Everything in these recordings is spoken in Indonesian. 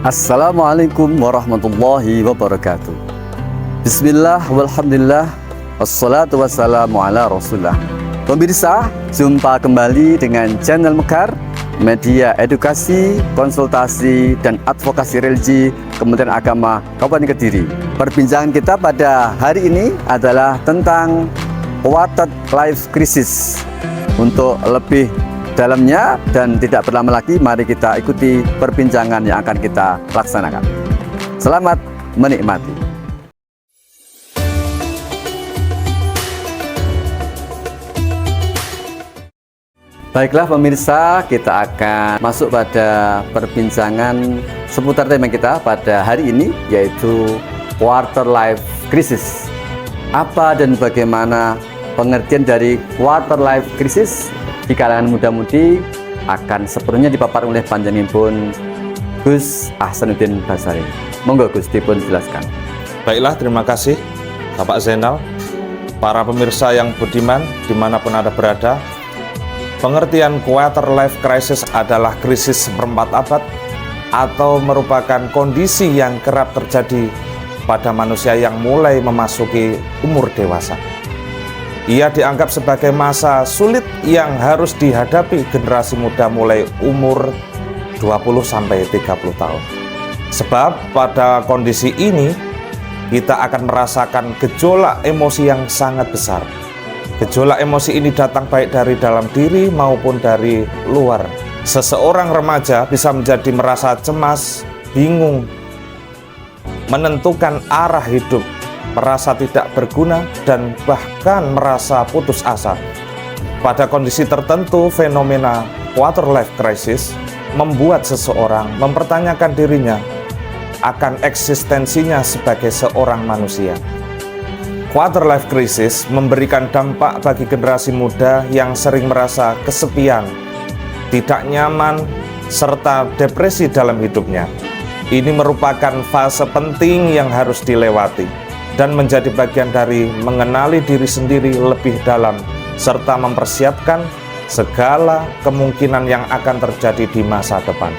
Assalamualaikum warahmatullahi wabarakatuh. Bismillah walhamdulillah wassalatu wassalamu ala rasulullah. Pemirsa, jumpa kembali dengan channel Mekar, media edukasi, konsultasi, dan advokasi religi Kementerian Agama Kabupaten Kediri. Perbincangan kita pada hari ini adalah tentang quarter life crisis. Untuk lebih dalamnya dan tidak berlama lagi, mari kita ikuti perbincangan yang akan kita laksanakan. Selamat menikmati. Baiklah pemirsa, kita akan masuk pada perbincangan seputar tema kita pada hari ini, yaitu quarter life crisis. Apa dan bagaimana pengertian dari quarter life crisis di kalangan muda-mudi akan sepenuhnya dipaparkan oleh panjenenganipun Gus Ahsanuddin Basari. Monggo Gus dipun jelaskan. Baiklah, terima kasih Bapak Zainal. Para pemirsa yang budiman dimanapun Anda berada, pengertian quarter life crisis adalah krisis seperempat abad atau merupakan kondisi yang kerap terjadi pada manusia yang mulai memasuki umur dewasa. Ia dianggap sebagai masa sulit yang harus dihadapi generasi muda mulai umur 20-30 tahun. Sebab pada kondisi ini kita akan merasakan gejolak emosi yang sangat besar. Gejolak emosi ini datang baik dari dalam diri maupun dari luar. Seseorang remaja bisa menjadi merasa cemas, bingung, menentukan arah hidup, merasa tidak berguna, dan bahkan merasa putus asa. Pada kondisi tertentu, fenomena quarter life crisis membuat seseorang mempertanyakan dirinya akan eksistensinya sebagai seorang manusia. Quarter life crisis memberikan dampak bagi generasi muda yang sering merasa kesepian, tidak nyaman, serta depresi dalam hidupnya. Ini merupakan fase penting yang harus dilewati dan menjadi bagian dari mengenali diri sendiri lebih dalam, serta mempersiapkan segala kemungkinan yang akan terjadi di masa depan.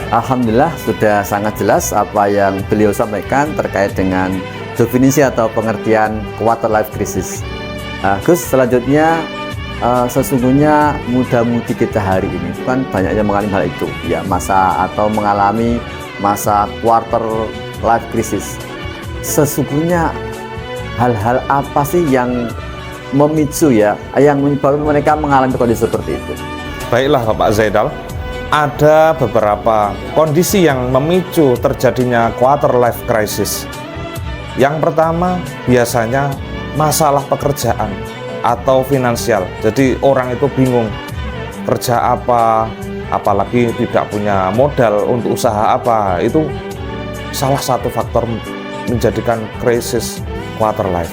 Alhamdulillah, sudah sangat jelas apa yang beliau sampaikan terkait dengan definisi atau pengertian quarter life crisis. Gus, selanjutnya sesungguhnya muda-mudi kita hari ini kan banyak yang mengalami hal itu, ya, masa atau mengalami masa quarter life crisis. Sesungguhnya hal-hal apa sih yang memicu, ya, yang menyebabkan mereka mengalami kondisi seperti itu? Baiklah Bapak Zainal, ada beberapa kondisi yang memicu terjadinya quarter life crisis. Yang pertama biasanya masalah pekerjaan atau finansial. Jadi orang itu bingung kerja apa, apalagi tidak punya modal untuk usaha apa. Itu salah satu faktor menjadikan krisis quarter life.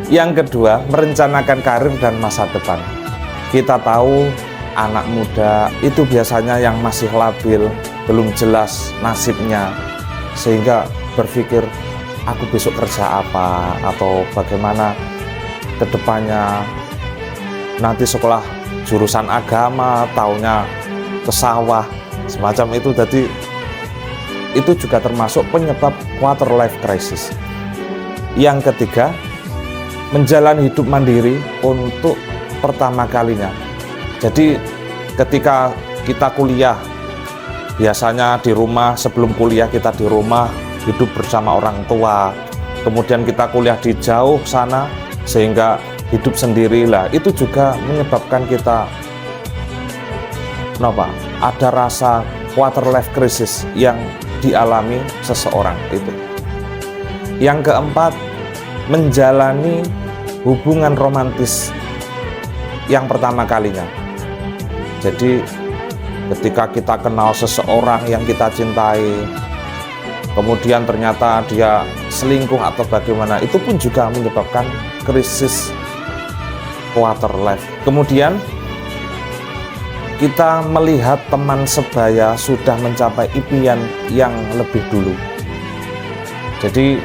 Yang kedua, merencanakan karir dan masa depan. Kita tahu anak muda itu biasanya yang masih labil, belum jelas nasibnya, sehingga berpikir aku besok kerja apa atau bagaimana ke depannya. Nanti sekolah jurusan agama, taunya ke sawah, semacam itu. Jadi itu juga termasuk penyebab quarter life crisis. Yang ketiga, menjalani hidup mandiri untuk pertama kalinya. Jadi ketika kita kuliah, biasanya di rumah, sebelum kuliah kita di rumah, hidup bersama orang tua. Kemudian kita kuliah di jauh sana, sehingga hidup sendirilah. Itu juga menyebabkan kita ada rasa quarter life crisis yang dialami seseorang itu. Yang keempat, menjalani hubungan romantis yang pertama kalinya. Jadi ketika kita kenal seseorang yang kita cintai, kemudian ternyata dia selingkuh atau bagaimana, itu pun juga menyebabkan krisis quarter life. Kemudian kita melihat teman sebaya sudah mencapai impian yang lebih dulu. Jadi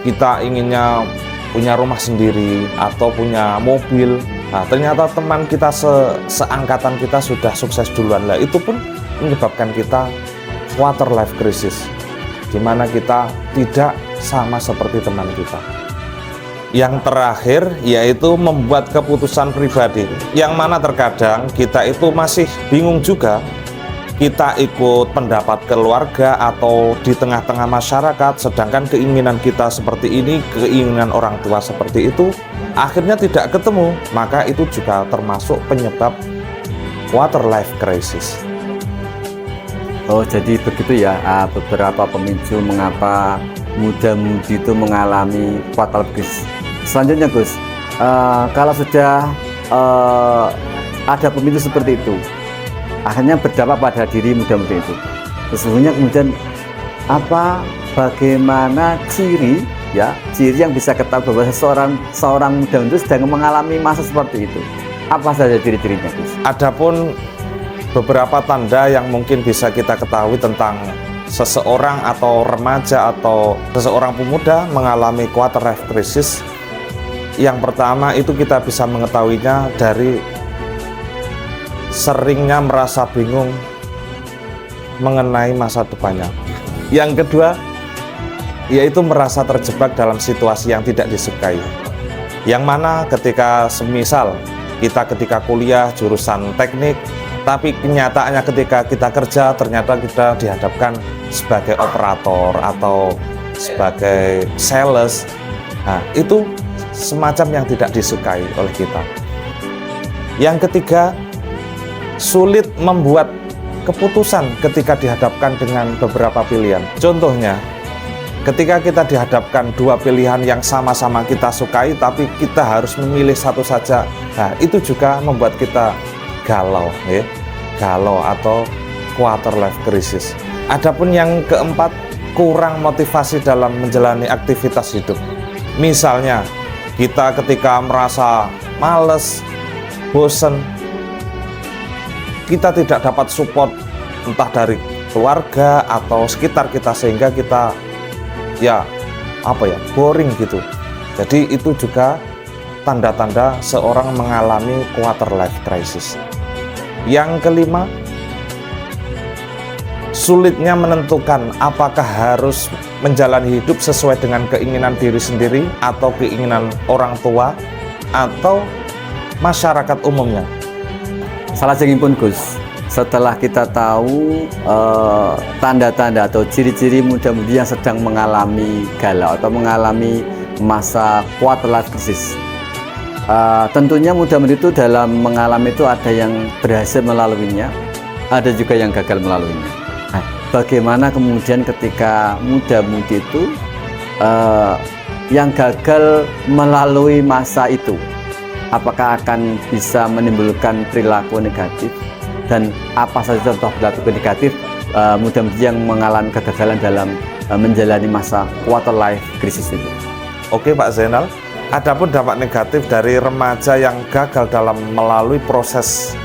kita inginnya punya rumah sendiri atau punya mobil. Nah, ternyata teman kita seangkatan kita sudah sukses duluan. Lah, itu pun menyebabkan kita quarter life crisis, di mana kita tidak sama seperti teman kita. Yang terakhir yaitu membuat keputusan pribadi, yang mana terkadang kita itu masih bingung juga. Kita ikut pendapat keluarga atau di tengah-tengah masyarakat, sedangkan keinginan kita seperti ini, keinginan orang tua seperti itu, akhirnya tidak ketemu. Maka itu juga termasuk penyebab quarter life crisis. Oh, jadi begitu ya, beberapa pemicu mengapa muda-mudi itu mengalami quarter life crisis. Selanjutnya Gus, kalau sudah ada pemicu seperti itu, akhirnya berdampak pada diri muda-mudi itu. Sesungguhnya kemudian bagaimana ciri yang bisa ketahui bahwa seorang muda-mudi itu sedang mengalami masa seperti itu? Apa saja ciri-cirinya, Gus? Adapun beberapa tanda yang mungkin bisa kita ketahui tentang seseorang atau remaja atau seseorang pemuda mengalami quarter life crisis. Yang pertama itu kita bisa mengetahuinya dari seringnya merasa bingung mengenai masa depannya. Yang kedua, yaitu merasa terjebak dalam situasi yang tidak disukai. Yang mana ketika semisal kita ketika kuliah jurusan teknik, tapi kenyataannya ketika kita kerja ternyata kita dihadapkan sebagai operator atau sebagai sales. Nah, itu semacam yang tidak disukai oleh kita. Yang ketiga, sulit membuat keputusan ketika dihadapkan dengan beberapa pilihan. Contohnya, ketika kita dihadapkan dua pilihan yang sama-sama kita sukai, tapi kita harus memilih satu saja. Nah, itu juga membuat kita galau, galau atau quarter life crisis. Adapun yang keempat, kurang motivasi dalam menjalani aktivitas hidup. Misalnya, kita ketika merasa males, bosen, kita tidak dapat support entah dari keluarga atau sekitar kita, sehingga kita boring gitu. Jadi itu juga tanda-tanda seorang mengalami quarter life crisis. Yang kelima, sulitnya menentukan apakah harus menjalani hidup sesuai dengan keinginan diri sendiri atau keinginan orang tua atau masyarakat umumnya. Salajengipun Gus, setelah kita tahu tanda-tanda atau ciri-ciri muda-mudi yang sedang mengalami galau atau mengalami masa quarter life crisis, tentunya muda-mudi itu dalam mengalami itu ada yang berhasil melaluinya, ada juga yang gagal melaluinya. Nah, bagaimana kemudian ketika muda-mudi itu yang gagal melalui masa itu, apakah akan bisa menimbulkan perilaku negatif, dan apa saja contoh perilaku negatif muda-mudi yang mengalami kegagalan dalam menjalani masa quarter life crisis itu? Oke Pak Zainal, adapun dampak negatif dari remaja yang gagal dalam melalui proses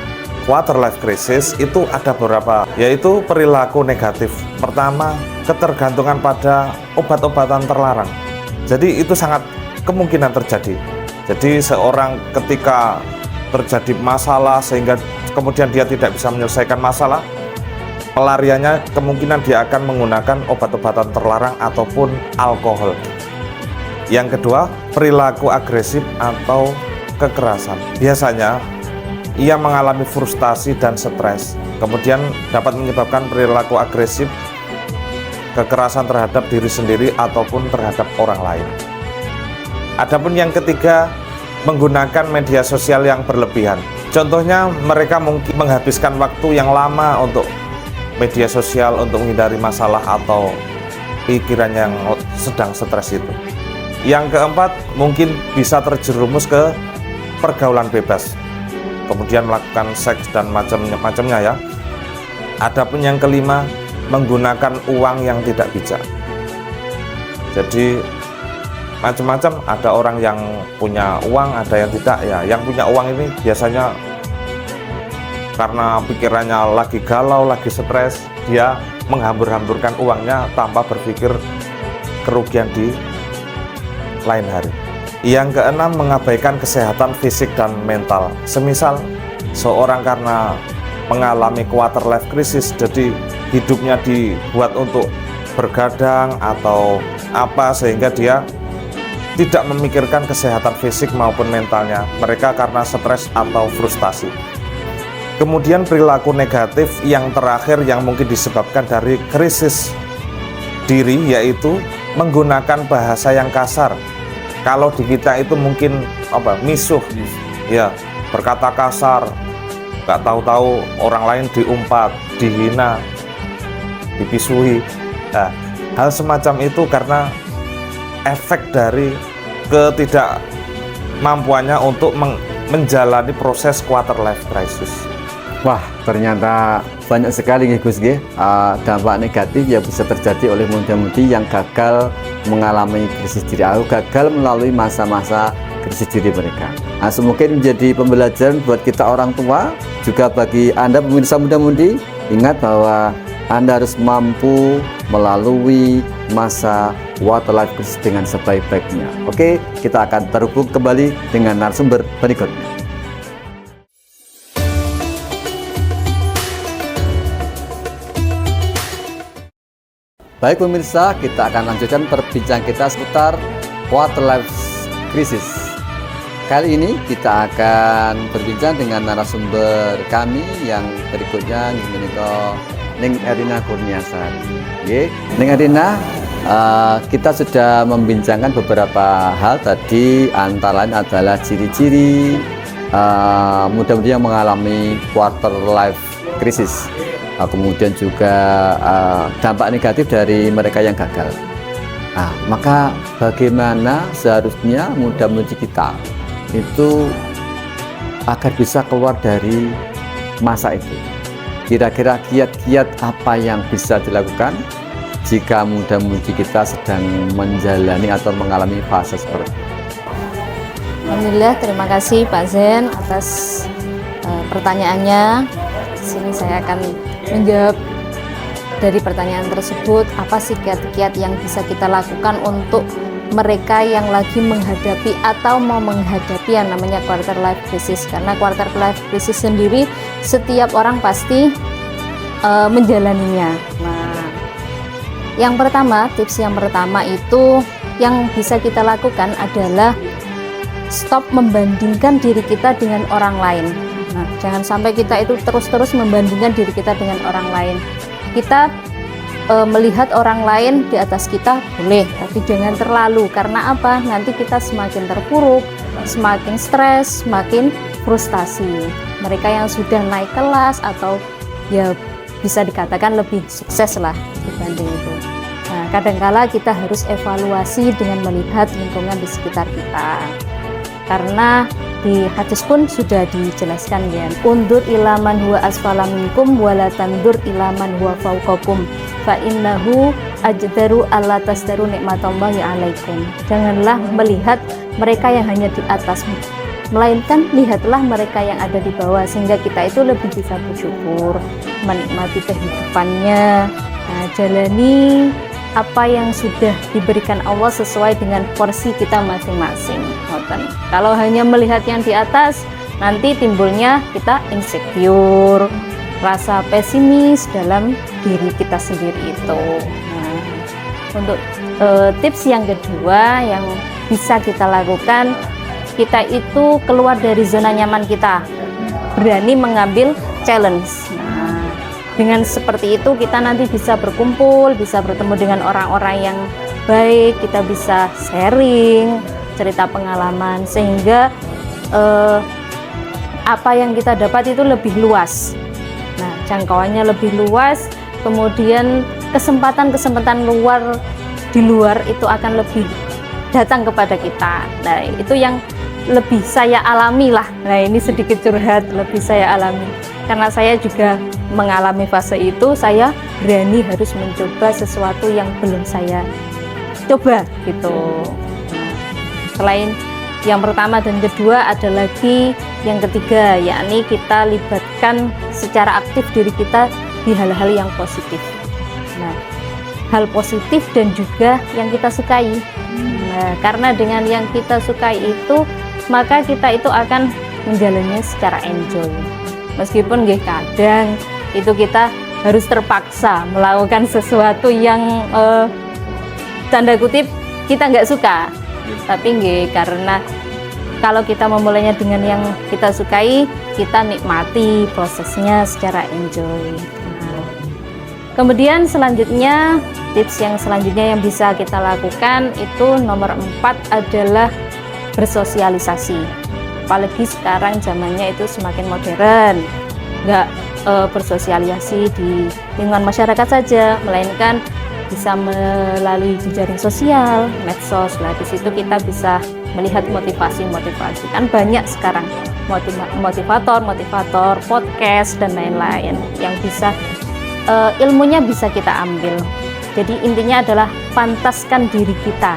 quarter life crisis itu ada beberapa, yaitu perilaku negatif. Pertama, ketergantungan pada obat-obatan terlarang. Jadi itu sangat kemungkinan terjadi. Jadi seorang ketika terjadi masalah sehingga kemudian dia tidak bisa menyelesaikan masalah, pelariannya kemungkinan dia akan menggunakan obat-obatan terlarang ataupun alkohol. Yang kedua, perilaku agresif atau kekerasan. Biasanya ia mengalami frustasi dan stres, kemudian dapat menyebabkan perilaku agresif, kekerasan terhadap diri sendiri ataupun terhadap orang lain. Adapun yang ketiga, menggunakan media sosial yang berlebihan. Contohnya, mereka mungkin menghabiskan waktu yang lama untuk media sosial untuk menghindari masalah atau pikiran yang sedang stres itu. Yang keempat, mungkin bisa terjerumus ke pergaulan bebas, kemudian melakukan seks dan macamnya ya. Adapun yang kelima, menggunakan uang yang tidak bijak. Jadi macam-macam, ada orang yang punya uang, ada yang tidak ya. Yang punya uang ini biasanya karena pikirannya lagi galau, lagi stres, dia menghambur-hamburkan uangnya tanpa berpikir kerugian di lain hari. Yang keenam, mengabaikan kesehatan fisik dan mental. Semisal seorang karena mengalami quarter life crisis, jadi hidupnya dibuat untuk bergadang atau apa, sehingga dia tidak memikirkan kesehatan fisik maupun mentalnya mereka karena stres atau frustasi. Kemudian perilaku negatif yang terakhir yang mungkin disebabkan dari krisis diri, yaitu menggunakan bahasa yang kasar. Kalau di kita itu mungkin misuh, ya, berkata kasar, nggak tahu-tahu orang lain diumpat, dihina, dipisui. Nah, hal semacam itu karena efek dari ketidakmampuannya untuk menjalani proses quarter life crisis. Wah, ternyata banyak sekali nih Gus G, dampak negatif yang bisa terjadi oleh muda-mudi yang gagal mengalami krisis diri atau gagal melalui masa-masa krisis diri mereka. Nah, semoga menjadi pembelajaran buat kita orang tua, juga bagi Anda pemirsa muda-mudi. Ingat bahwa Anda harus mampu melalui masa quarter life crisis dengan sebaik-baiknya. Oke, kita akan terhubung kembali dengan narasumber berikutnya. Baik pemirsa, kita akan lanjutkan perbincangan kita seputar quarter life crisis. Kali ini kita akan berbincang dengan narasumber kami yang berikutnya, Ning Erina Kurniasari. Ning Erina, kita sudah membincangkan beberapa hal tadi, antara lain adalah ciri-ciri muda-mudi yang mengalami quarter life crisis. Kemudian juga dampak negatif dari mereka yang gagal. Nah, maka bagaimana seharusnya muda-mudi kita itu agar bisa keluar dari masa itu? Kira-kira kiat-kiat apa yang bisa dilakukan jika muda-mudi kita sedang menjalani atau mengalami fase seperti itu? Alhamdulillah, terima kasih Pak Zen atas pertanyaannya. Di sini saya akan menjawab dari pertanyaan tersebut. Apa sih kiat-kiat yang bisa kita lakukan untuk mereka yang lagi menghadapi atau mau menghadapi yang namanya quarter life crisis? Karena quarter life crisis sendiri setiap orang pasti menjalaninya. Nah, yang pertama, tips yang pertama itu yang bisa kita lakukan adalah stop membandingkan diri kita dengan orang lain. Nah, jangan sampai kita itu terus-terus membandingkan diri kita dengan orang lain. Kita melihat orang lain di atas kita boleh, tapi jangan terlalu. Karena apa? Nanti kita semakin terpuruk, semakin stres, semakin frustasi. Mereka yang sudah naik kelas atau ya bisa dikatakan lebih sukses lah dibanding itu. Nah, kadangkala kita harus evaluasi dengan melihat lingkungan di sekitar kita. Karena di hadis pun sudah dijelaskan ya, undur ilaman huwa asfala minkum wala tandur ilaman huwa fauqakum fa innahu ajdaru alla tasdaru nikmatallahi alaikum. Janganlah melihat mereka yang hanya di atasmu, melainkan lihatlah mereka yang ada di bawah, sehingga kita itu lebih bisa bersyukur, menikmati kehidupannya. Nah, jalani apa yang sudah diberikan Allah sesuai dengan porsi kita masing-masing. Kalau hanya melihat yang di atas, nanti timbulnya kita insecure, rasa pesimis dalam diri kita sendiri itu. Nah, untuk tips yang kedua yang bisa kita lakukan, kita itu keluar dari zona nyaman kita, berani mengambil challenge. Nah, dengan seperti itu kita nanti bisa berkumpul, bisa bertemu dengan orang-orang yang baik, kita bisa sharing cerita pengalaman, sehingga apa yang kita dapat itu lebih luas. Nah, jangkauannya lebih luas, kemudian kesempatan-kesempatan di luar itu akan lebih datang kepada kita. Nah, itu yang lebih saya alami lah. Nah, ini sedikit curhat, lebih saya alami karena saya juga mengalami fase itu. Saya berani harus mencoba sesuatu yang belum saya coba gitu. Selain yang pertama dan kedua, ada lagi yang ketiga, yakni kita libatkan secara aktif diri kita di hal-hal yang positif. Nah, hal positif dan juga yang kita sukai. Nah, karena dengan yang kita sukai itu, maka kita itu akan menjalannya secara enjoy. Meskipun kadang itu kita harus terpaksa melakukan sesuatu yang tanda kutip kita nggak suka, tapi nggih, karena kalau kita memulainya dengan yang kita sukai, kita nikmati prosesnya secara enjoy. Nah, kemudian selanjutnya, tips yang selanjutnya yang bisa kita lakukan itu nomor 4 adalah bersosialisasi. Apalagi sekarang zamannya itu semakin modern, nggak bersosialisasi di lingkungan masyarakat saja, melainkan bisa melalui jejaring sosial, medsos. Lah di situ kita bisa melihat motivasi-motivasi. Kan banyak sekarang motivator, podcast dan lain-lain yang bisa ilmunya bisa kita ambil. Jadi intinya adalah pantaskan diri kita.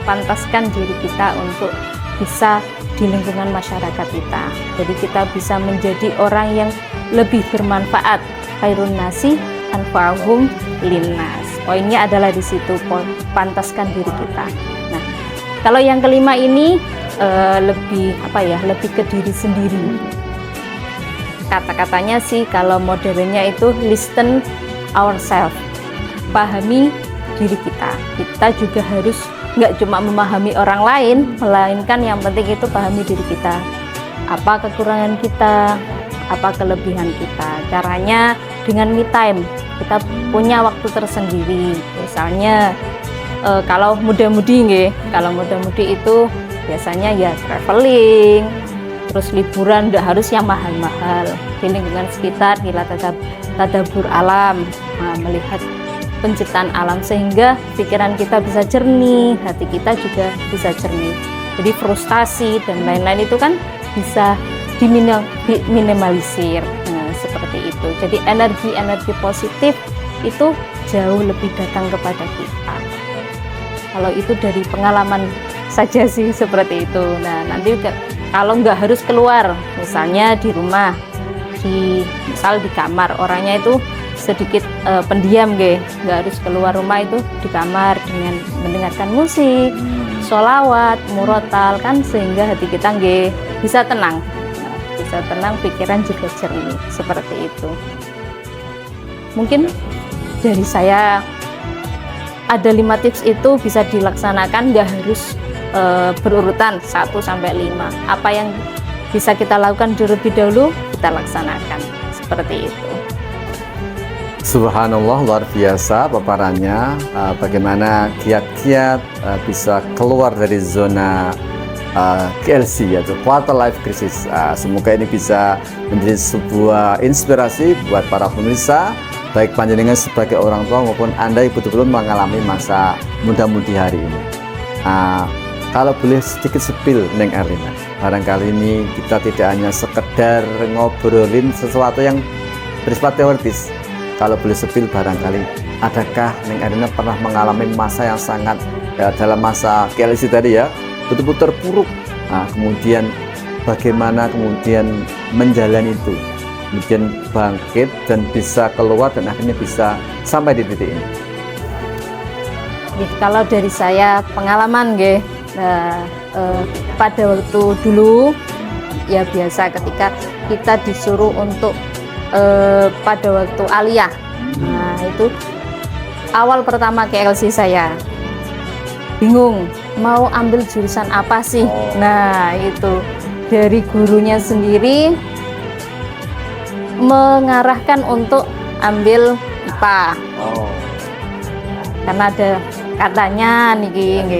Pantaskan diri kita untuk bisa di lingkungan masyarakat kita. Jadi kita bisa menjadi orang yang lebih bermanfaat. Khairun nasi anfa'uhum linnas. Poinnya adalah di situ, pantaskan diri kita. Nah, kalau yang kelima ini lebih lebih ke diri sendiri. Kata-katanya sih kalau modernnya itu listen ourselves. Pahami diri kita. Kita juga harus nggak cuma memahami orang lain, melainkan yang penting itu pahami diri kita. Apa kekurangan kita, apa kelebihan kita. Caranya dengan me time. Kita punya waktu tersendiri. Misalnya kalau muda-mudi itu biasanya ya traveling, terus liburan, nggak harus yang mahal-mahal. Di lingkungan sekitar kita tadabbur alam, melihat penciptaan alam sehingga pikiran kita bisa jernih, hati kita juga bisa jernih. Jadi frustasi dan lain-lain itu kan bisa diminimalisir. Nah, seperti itu. Jadi energi positif itu jauh lebih datang kepada kita. Kalau itu dari pengalaman saja sih seperti itu. Nah, nanti kalau nggak harus keluar, misalnya di rumah, misal di kamar, orangnya itu sedikit pendiam, nggak harus keluar rumah, itu di kamar dengan mendengarkan musik, sholawat, murotal kan, sehingga hati kita bisa tenang. Bisa tenang, pikiran juga jernih, seperti itu. Mungkin dari saya ada 5 tips itu bisa dilaksanakan, nggak harus berurutan 1 sampai 5. Apa yang bisa kita lakukan terlebih dahulu kita laksanakan, seperti itu. Subhanallah, luar biasa paparannya, bagaimana kiat-kiat bisa keluar dari zona KLC, yaitu quarter life crisis. Semoga ini bisa menjadi sebuah inspirasi buat para pemirsa, baik panjenengan sebagai orang tua maupun Anda yang betul-betul mengalami masa muda-mudi hari ini. Kalau boleh sedikit spill, Neng Erlina, barangkali ini kita tidak hanya sekedar ngobrolin sesuatu yang bersifat teoritis. Kalau boleh spill, barangkali adakah Neng Erlina pernah mengalami masa yang sangat dalam masa KLC tadi ya, betul-betul terpuruk. Kemudian bagaimana kemudian menjalani itu, kemudian bangkit dan bisa keluar dan akhirnya bisa sampai di titik ini. Kalau dari saya pengalaman pada waktu dulu ya biasa ketika kita disuruh untuk pada waktu aliyah, nah itu awal pertama KLC saya bingung mau ambil jurusan apa sih. Nah itu dari gurunya sendiri mengarahkan untuk ambil IPA. Karena ada katanya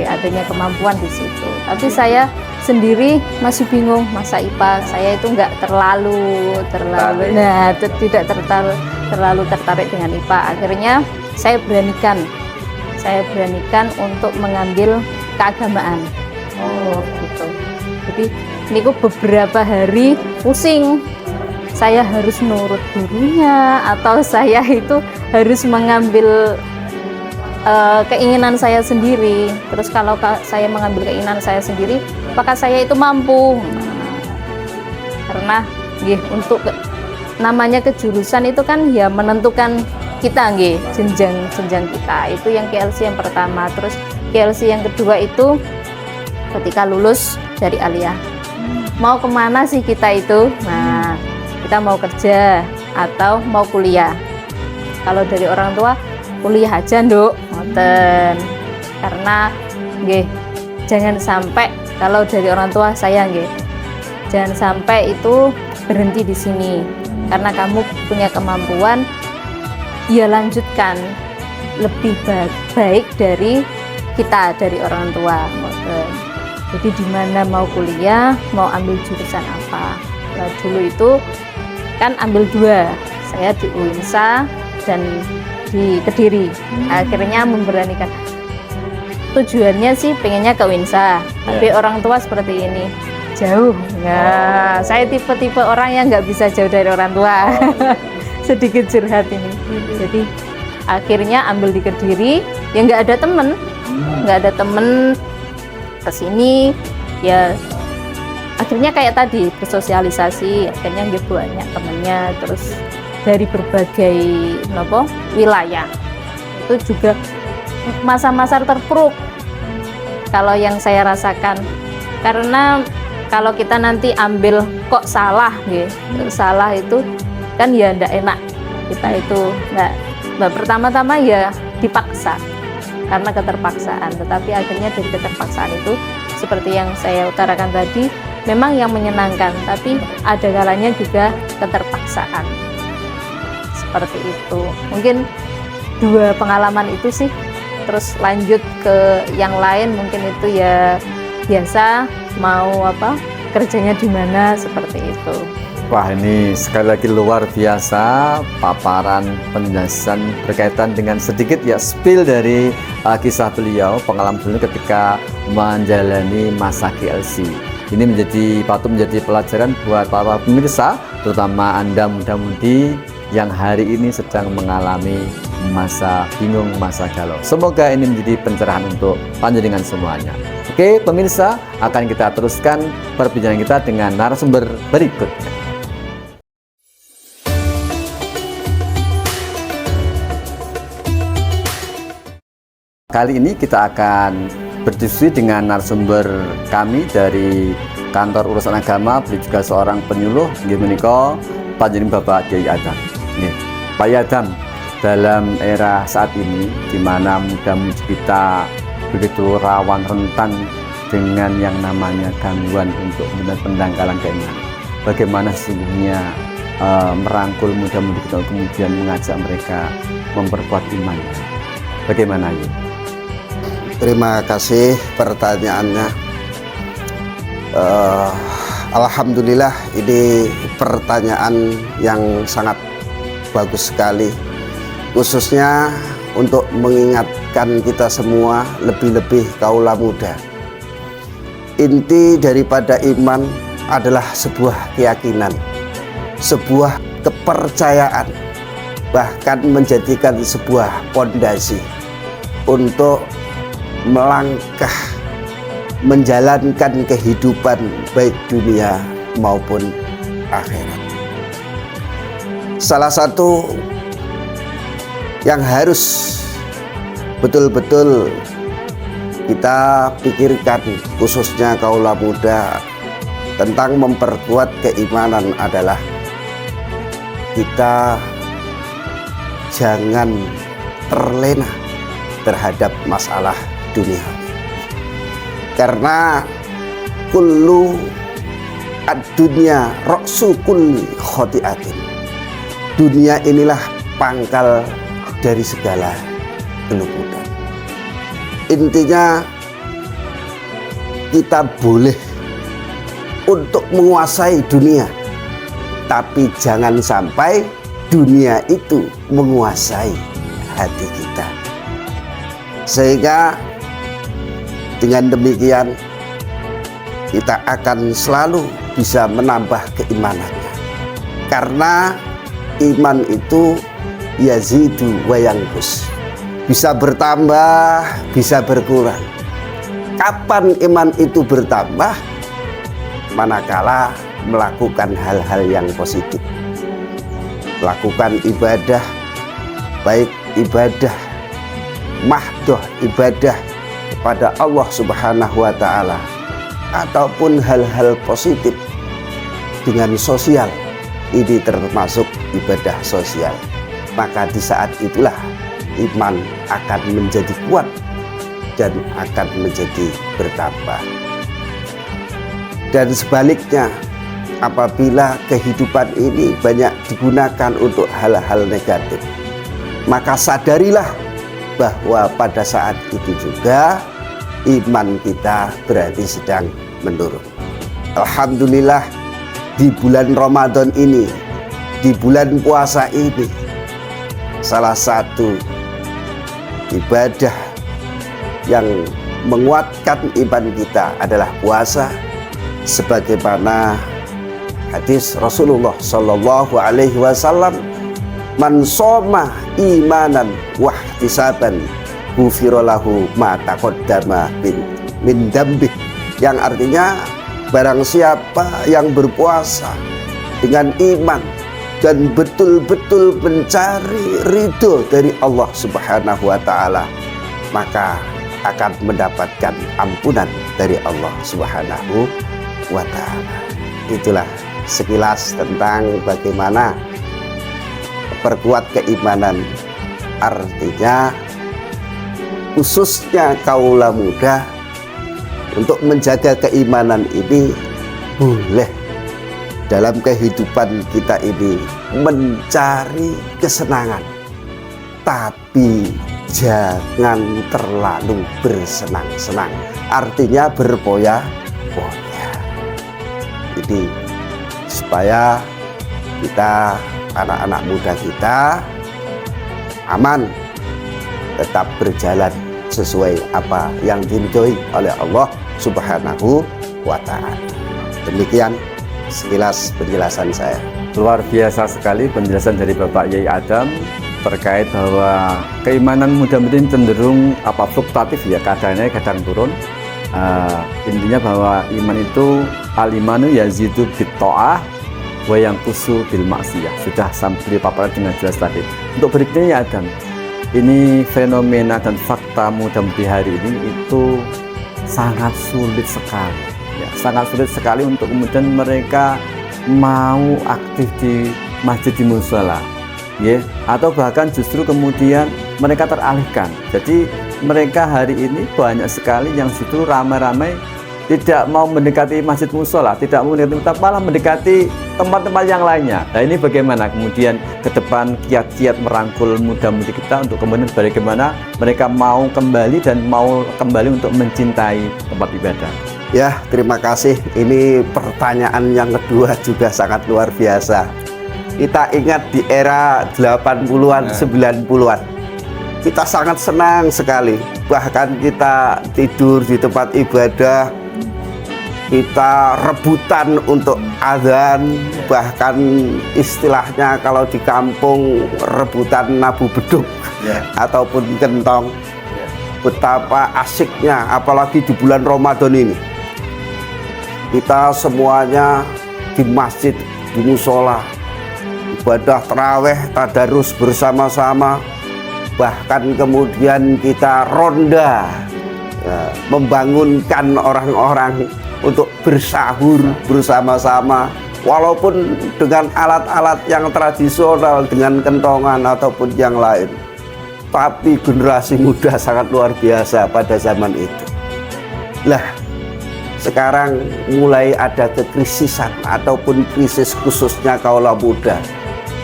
adanya kemampuan di situ. Tapi saya sendiri masih bingung, masa IPA saya itu nggak terlalu tidak terlalu tertarik dengan IPA. Akhirnya saya beranikan untuk mengambil keagamaan. Gitu. Jadi ini beberapa hari pusing. Saya harus nurut gurunya atau saya itu harus mengambil keinginan saya sendiri. Terus kalau saya mengambil keinginan saya sendiri, apakah saya itu mampu? Karena untuk namanya kejurusan itu kan ya menentukan kita jenjang kita. Itu yang KLC yang pertama. Terus KLC yang kedua itu ketika lulus dari aliyah, mau kemana sih kita itu? Nah, kita mau kerja atau mau kuliah. Kalau dari orang tua kuliah aja nduk, ngoten. Karena nggih, jangan sampai kalau dari orang tua saya nggih, jangan sampai itu berhenti di sini. Karena kamu punya kemampuan, ya lanjutkan lebih baik dari kita, dari orang tua. Ngoten. Jadi di mana mau kuliah, mau ambil jurusan apa. Nah, dulu itu kan ambil 2, saya di UINSA dan di Kediri. Akhirnya memberanikan, tujuannya sih pengennya ke UINSA, tapi orang tua seperti ini jauh. Nah, saya tipe-tipe orang yang nggak bisa jauh dari orang tua. Sedikit curhat ini. Jadi akhirnya ambil di Kediri, ya nggak ada temen kesini, ya akhirnya kayak tadi bersosialisasi, akhirnya nggih banyak temennya, terus dari berbagai wilayah. Itu juga masa-masa terpuruk kalau yang saya rasakan, karena kalau kita nanti ambil kok salah salah itu kan ya ndak enak, kita itu nggak pertama-tama ya dipaksa karena keterpaksaan, tetapi akhirnya dari keterpaksaan itu seperti yang saya utarakan tadi, memang yang menyenangkan, tapi ada kalanya juga keterpaksaan. Seperti itu. Mungkin 2 pengalaman itu sih. Terus lanjut ke yang lain, mungkin itu ya biasa, mau kerjanya di mana, seperti itu. Wah, ini sekali lagi luar biasa paparan penjelasan berkaitan dengan sedikit ya spill dari kisah beliau, pengalaman beliau ketika menjalani masa GLC. Ini patut menjadi pelajaran buat para pemirsa, terutama Anda muda-mudi yang hari ini sedang mengalami masa bingung, masa galau. Semoga ini menjadi pencerahan untuk panjenengan semuanya. Oke, pemirsa, akan kita teruskan perbincangan kita dengan narasumber berikutnya. Kali ini kita akan berdiskusi dengan narasumber kami dari Kantor Urusan Agama, beliau juga seorang penyuluh, nggih menika panjenengan Bapak Kyai Adam. Nggih, Pak Adam, dalam era saat ini di mana muda-mudi kita begitu rawan rentan dengan yang namanya gangguan untuk pendangkalan keimanan. Bagaimana sesungguhnya merangkul muda-mudi kita, kemudian mengajak mereka memperkuat imannya? Bagaimana ini? Terima kasih pertanyaannya. Alhamdulillah, ini pertanyaan yang sangat bagus sekali, khususnya untuk mengingatkan kita semua, lebih-lebih kaula muda. Inti daripada iman adalah sebuah keyakinan, sebuah kepercayaan, bahkan menjadikan sebuah pondasi untuk melangkah menjalankan kehidupan baik dunia maupun akhirat. Salah satu yang harus betul-betul kita pikirkan, khususnya kaula muda, tentang memperkuat keimanan adalah kita jangan terlena terhadap masalah dunia, karena kullu ad-dunya ra'su kulli khoti'atin. Dunia inilah pangkal dari segala keluputan. Intinya kita boleh untuk menguasai dunia, tapi jangan sampai dunia itu menguasai hati kita, sehingga dengan demikian kita akan selalu bisa menambah keimanannya, karena iman itu yazidu wa yanqus, bisa bertambah, bisa berkurang. Kapan iman itu bertambah? Manakala melakukan hal-hal yang positif, melakukan ibadah, baik ibadah mahdoh, ibadah kepada Allah Subhanahu wa Ta'ala, ataupun hal-hal positif dengan sosial. Ini termasuk ibadah sosial. maka di saat itulah iman akan menjadi kuat dan akan menjadi bertambah. Dan sebaliknya, apabila kehidupan ini banyak digunakan untuk hal-hal negatif, maka sadarilah bahwa pada saat itu juga iman kita berarti sedang menurun. Alhamdulillah, di bulan Ramadan ini, di bulan puasa ini, salah satu ibadah yang menguatkan iman kita adalah puasa, sebagaimana hadis Rasulullah Shallallahu Alaihi Wasallam, man soma imanan wahtisaban ghufira lahu ma taqaddama min dambih, yang artinya barang siapa yang berpuasa dengan iman dan betul-betul mencari ridho dari Allah Subhanahu wa Ta'ala, maka akan mendapatkan ampunan dari Allah Subhanahu wa Ta'ala. Itulah sekilas tentang bagaimana perkuat keimanan. Artinya khususnya kaula muda untuk menjaga keimanan ini boleh dalam kehidupan kita ini mencari kesenangan, tapi jangan terlalu bersenang-senang, artinya berpoya-poya. Ini supaya kita, anak-anak muda kita aman, tetap berjalan sesuai apa yang diridhoi oleh Allah Subhanahu wa Ta'ala. Demikian sekilas penjelasan saya. Luar biasa sekali penjelasan dari Bapak Yai Adam terkait bahwa keimanan muda-mudi cenderung fluktuatif ya, kadang naik kadang turun. Intinya bahwa iman itu al-imanu yazidu bit-ta'ah wa yanqusu bil maksiyah. Sudah sampai paparan dengan jelas tadi. Untuk berikutnya ya Adam, ini fenomena dan fakta muda-mudi hari ini itu sangat sulit sekali ya, sangat sulit sekali untuk kemudian mereka mau aktif di masjid, di mushola ya, atau bahkan justru kemudian mereka teralihkan. Jadi mereka hari ini banyak sekali yang justru ramai-ramai tidak mau mendekati masjid mushola, tidak mau mendekati, malah mendekati tempat-tempat yang lainnya. Nah ini bagaimana kemudian ke depan kiat-kiat merangkul muda-mudi kita untuk kemudian bagaimana mereka mau kembali dan mau kembali untuk mencintai tempat ibadah. Ya, terima kasih. Ini pertanyaan yang kedua juga sangat luar biasa. Kita ingat di era 80-an, 90-an, kita sangat senang sekali. Bahkan kita tidur di tempat ibadah, kita rebutan untuk azan, bahkan istilahnya kalau di kampung rebutan nabu beduk ataupun gentong. Betapa asiknya, apalagi di bulan Ramadan ini. Kita semuanya di masjid, di musola, ibadah taraweh, tadarus bersama-sama, bahkan kemudian kita ronda ya, membangunkan orang-orang untuk bersahur bersama-sama, walaupun dengan alat-alat yang tradisional, dengan kentongan ataupun yang lain. Tapi generasi muda sangat luar biasa pada zaman itu. Lah, sekarang mulai ada kekrisisan ataupun krisis khususnya kaula muda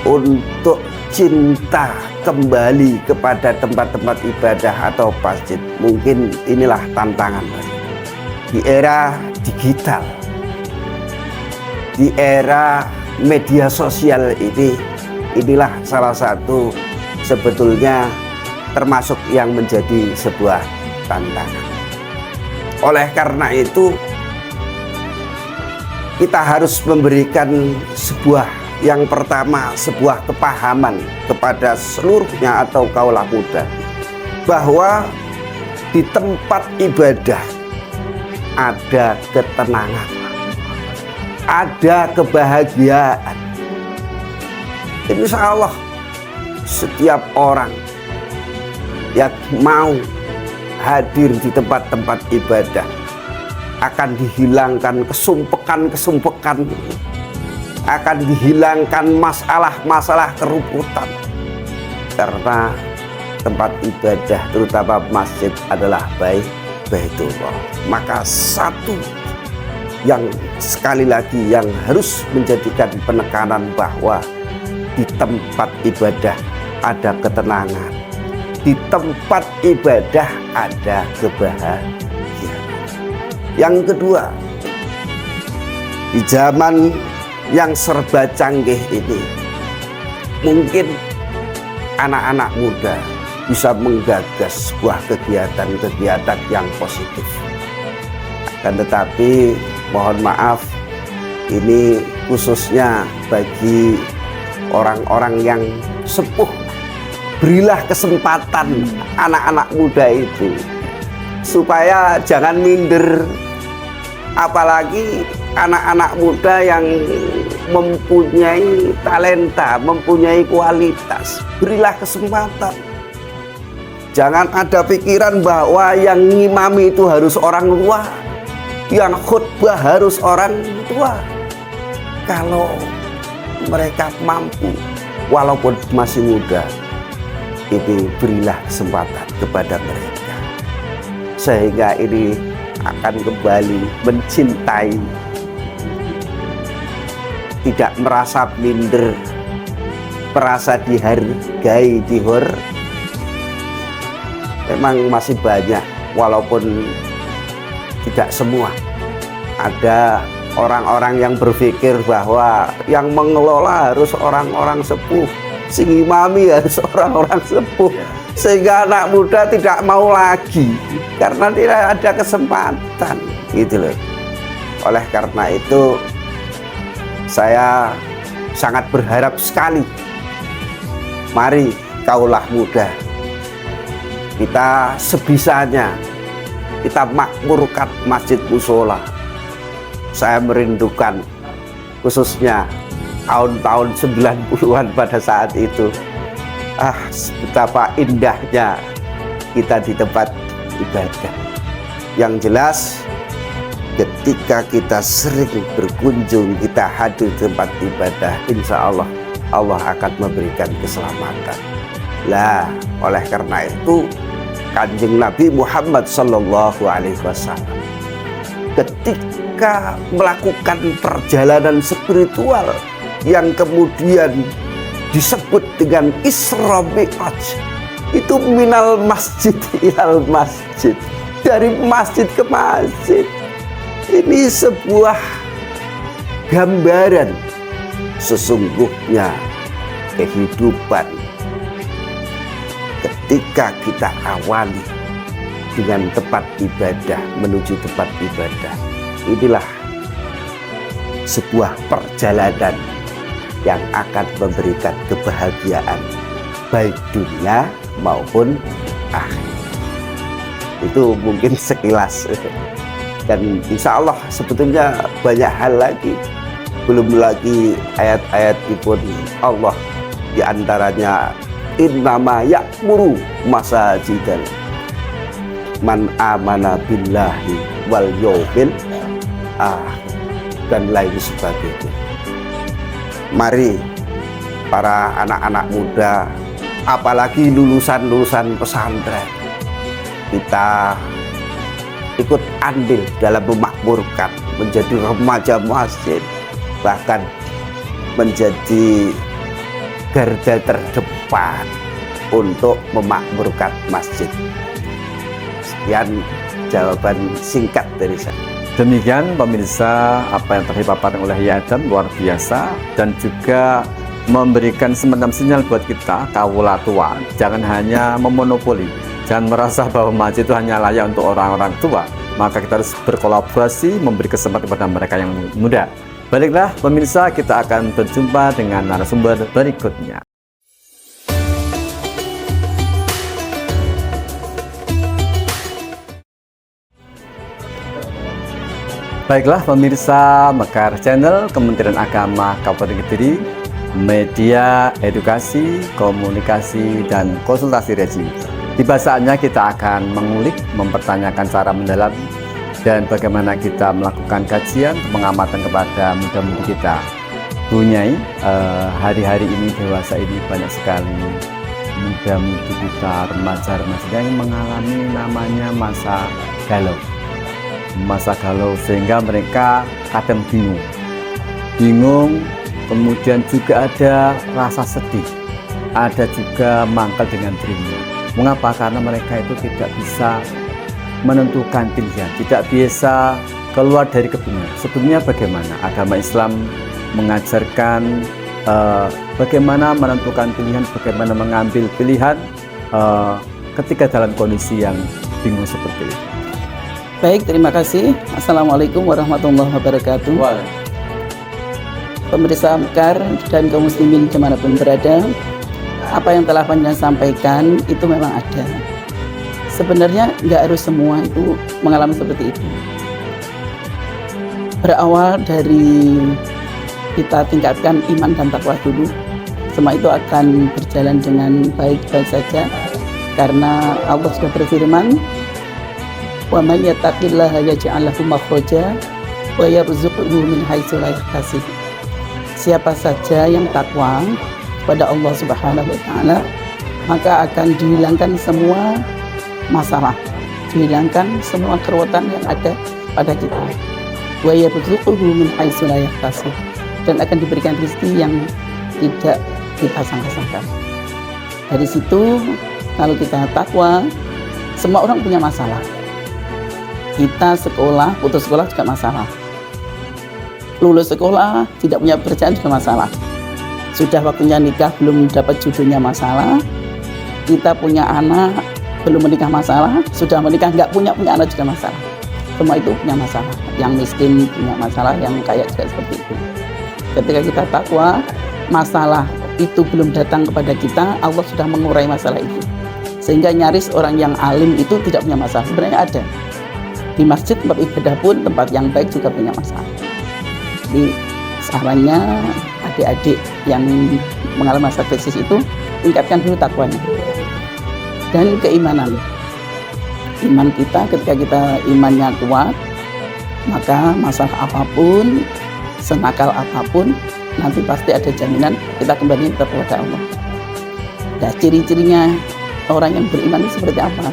untuk cinta kembali kepada tempat-tempat ibadah atau masjid. Mungkin inilah tantangan di era digital, di era media sosial ini. Inilah salah satu sebetulnya termasuk yang menjadi sebuah tantangan. Oleh karena itu, kita harus memberikan yang pertama, sebuah kepahaman kepada seluruhnya atau kaula muda bahwa di tempat ibadah ada ketenangan, ada kebahagiaan. Insya Allah setiap orang yang mau hadir di tempat-tempat ibadah akan dihilangkan kesumpekan, akan dihilangkan masalah-masalah keruputan, karena tempat ibadah terutama masjid adalah Baitullah. Maka satu yang sekali lagi yang harus menjadikan penekanan bahwa di tempat ibadah ada ketenangan, di tempat ibadah ada kebahagiaan. Yang kedua, di zaman yang serba canggih ini, mungkin anak-anak muda bisa menggagas sebuah kegiatan-kegiatan yang positif. Akan tetapi mohon maaf, ini khususnya bagi orang-orang yang sepuh, berilah kesempatan anak-anak muda itu supaya jangan minder, apalagi anak-anak muda yang mempunyai talenta, mempunyai kualitas. Berilah kesempatan. Jangan ada pikiran bahwa yang ngimami itu harus orang tua, yang khutbah harus orang tua. Kalau mereka mampu, walaupun masih muda, ini berilah kesempatan kepada mereka, sehingga ini akan kembali mencintai, tidak merasa minder, merasa dihargai, memang masih banyak, walaupun tidak semua. Ada orang-orang yang berpikir bahwa yang mengelola harus orang-orang sepuh, sing imami harus orang-orang sepuh, sehingga anak muda tidak mau lagi karena tidak ada kesempatan, gitu loh. Oleh karena itu saya sangat berharap sekali, mari kaulah muda, kita sebisanya kita makmurkan masjid musola. Saya merindukan khususnya tahun-tahun 90-an pada saat itu. Betapa indahnya kita di tempat ibadah. Yang jelas ketika kita sering berkunjung, kita hadir di tempat ibadah, insya Allah Allah akan memberikan keselamatan. Lah, oleh karena itu Kanjeng Nabi Muhammad Sallallahu Alaihi Wasallam ketika melakukan perjalanan spiritual yang kemudian disebut dengan Isra Mi'raj, itu minal masjid ilal masjid, dari masjid ke masjid. Ini sebuah gambaran sesungguhnya kehidupan ketika kita awali dengan tempat ibadah menuju tempat ibadah. Inilah sebuah perjalanan yang akan memberikan kebahagiaan baik dunia maupun akhirat. Itu mungkin sekilas, dan insya Allah sebetulnya banyak hal lagi, belum lagi ayat-ayat ibun Allah, diantaranya innama ya'muru masajidal man amana billahi wal yawmil akhir, dan lain sebagainya. Mari para anak-anak muda, apalagi lulusan-lulusan pesantren, kita ikut andil dalam memakmurkan, menjadi remaja masjid, bahkan menjadi garda terdepan untuk memakmurkan masjid. Sekian jawaban singkat dari saya. Demikian pemirsa apa yang telah dipaparkan oleh Yai Adam, luar biasa, dan juga memberikan semacam sinyal buat kita kawula tua, jangan hanya memonopoli, jangan merasa bahwa masjid itu hanya layak untuk orang-orang tua, maka kita harus berkolaborasi, memberi kesempatan kepada mereka yang muda. Baiklah pemirsa, kita akan berjumpa dengan narasumber berikutnya. Baiklah pemirsa Mekar Channel Kementerian Agama Kabupaten Kediri, media edukasi, komunikasi, dan konsultasi regi. Tiba saatnya kita akan mengulik, mempertanyakan cara mendalam, dan bagaimana kita melakukan kajian, pengamatan kepada muda-mudi kita. Bunyai, hari-hari ini dewasa ini banyak sekali muda-mudi kita, remaja-remaja yang mengalami namanya masa galau. Masa galau sehingga mereka kadang bingung, kemudian juga ada rasa sedih, ada juga mangkal dengan dirinya. Mengapa? Karena mereka itu tidak bisa menentukan pilihan, tidak bisa keluar dari kebingungan. Sebetulnya bagaimana agama Islam mengajarkan bagaimana menentukan pilihan, bagaimana mengambil pilihan ketika dalam kondisi yang bingung seperti itu. Baik, terima kasih. Assalamualaikum warahmatullahi wabarakatuh. Pemirsa Mekar dan kaum muslimin dimanapun berada, apa yang telah panjenengan sampaikan itu memang ada. Sebenarnya nggak harus semua itu mengalami seperti itu. Berawal dari kita tingkatkan iman dan takwa dulu, semua itu akan berjalan dengan baik-baik saja, karena Allah sudah berfirman, wa may yattaqillaha yaj'al lahu makhraja wa yarzuqhu min haitsu la yahtasib. Siapa saja yang takwa pada Allah Subhanahu wa taala, maka akan dihilangkan semua masalah, dihilangkan semua keruwetan yang ada pada kita. Wa yarzuqhu min haitsu la yahtasib, dan akan diberikan rezeki yang tidak kita sangka-sangka. Dari situ, kalau kita takwa, semua orang punya masalah. Kita sekolah, putus sekolah juga masalah. Lulus sekolah, tidak punya pekerjaan juga masalah. Sudah waktunya nikah, belum dapat jodohnya masalah. Kita punya anak, belum menikah masalah. Sudah menikah, nggak punya anak juga masalah. Semua itu punya masalah. Yang miskin punya masalah, yang kaya juga seperti itu. Ketika kita takwa, masalah itu belum datang kepada kita, Allah sudah mengurai masalah itu. Sehingga nyaris orang yang alim itu tidak punya masalah. Sebenarnya ada. Di masjid tempat ibadah pun tempat yang baik juga punya masalah. Jadi sarannya adik-adik yang mengalami masa krisis itu tingkatkan dulu takwanya dan keimanan. Iman kita, ketika kita imannya kuat, maka masalah apapun, senakal apapun, nanti pasti ada jaminan kita kembali kepada Allah. Nah, ciri-cirinya orang yang beriman itu seperti apa?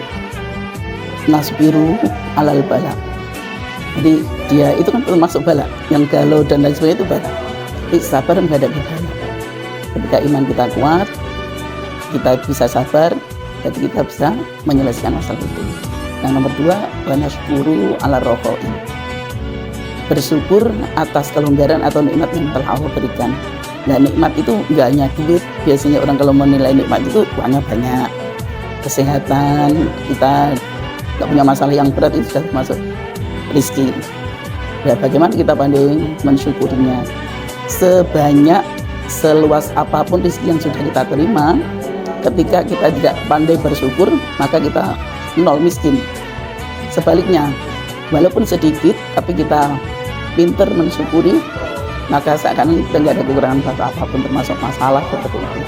Nasbiru alal bala. Jadi dia itu kan termasuk bala, yang galau dan lain sebagainya itu bala. Jadi sabar menghadapi bala. Ketika iman kita kuat, kita bisa sabar, jadi kita bisa menyelesaikan masalah itu. Yang nomor 2, wa nashkuru ala rohoi. Bersyukur atas kelonggaran atau nikmat yang telah Allah berikan. Nah, nikmat itu enggak hanya duit. Biasanya orang kalau menilai nikmat itu uangnya banyak, kesehatan, kita nggak punya masalah yang berat, itu sudah termasuk rezeki. Ya, bagaimana kita pandai mensyukurinya? Sebanyak, seluas apapun rezeki yang sudah kita terima, ketika kita tidak pandai bersyukur, maka kita nol, miskin. Sebaliknya, walaupun sedikit, tapi kita pinter mensyukuri, maka seakan kita nggak ada kekurangan apapun, termasuk masalah seperti itu.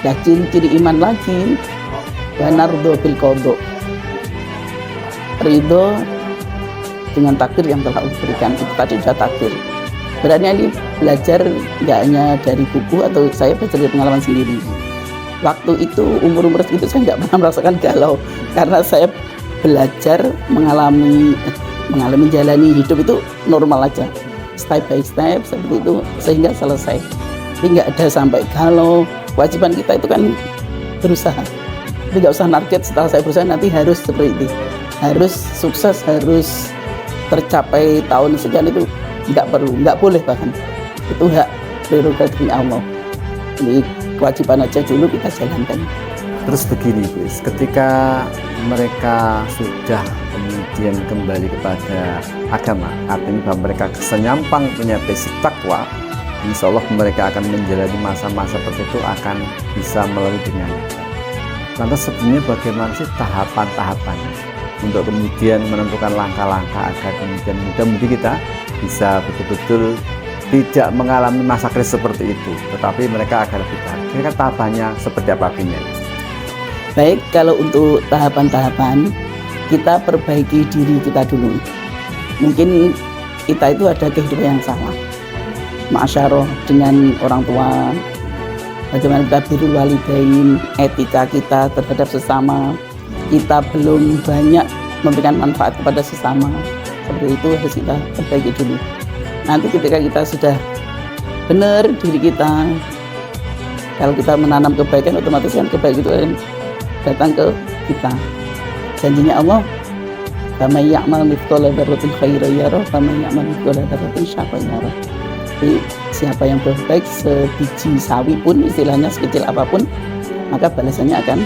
Dan ciri iman lagi, wanardo bil qadha, ridho dengan takdir yang telah Allah berikan. Itu tadi sudah takdir. Berarti ini belajar nggak hanya dari buku atau saya belajar dari pengalaman sendiri. Waktu itu umur segitu saya nggak pernah merasakan galau, karena saya belajar mengalami jalani hidup itu normal aja, step by step seperti itu sehingga selesai. Jadi nggak ada sampai galau. Kewajiban kita itu kan berusaha. Jadi nggak usah target setelah saya berusaha nanti harus seperti itu, harus sukses, harus tercapai tahun sekian, itu nggak perlu, nggak boleh, bahkan itu hak prerogatifnya Allah. Jadi kewajiban aja dulu kita jalankan. Terus begini, Gus, ketika mereka sudah kemudian kembali kepada agama, artinya bahwa mereka senyampang punya basic takwa, insya Allah mereka akan menjalani masa-masa seperti itu, akan bisa melalui dengan. Lantas sebenarnya bagaimana sih tahapan-tahapannya untuk kemudian menentukan langkah-langkah agar kemudian mudah-mudahan kita bisa betul-betul tidak mengalami masa krisis seperti itu, tetapi mereka akan lebih baik. Kira-kira tahapannya seperti apa artinya? Baik, kalau untuk tahapan-tahapan, kita perbaiki diri kita dulu. Mungkin kita itu ada kehidupan yang salah, ma'asyarah dengan orang tua, bagaimana kita birrul walidain, etika kita terhadap sesama, kita belum banyak memberikan manfaat kepada sesama. Seperti itu harus kita perbaiki dulu. Nanti ketika kita sudah benar diri kita, kalau kita menanam kebaikan, otomatis kan kebaikan itu akan datang ke kita. Janjinya Allah, "Faman ya'mal mithqala dzarratin khairan yarah, faman ya'mal mithqala dzarratin syarran yarah." Jadi siapa yang berbaik sebiji sawi pun, istilahnya sekecil apapun, maka balasannya akan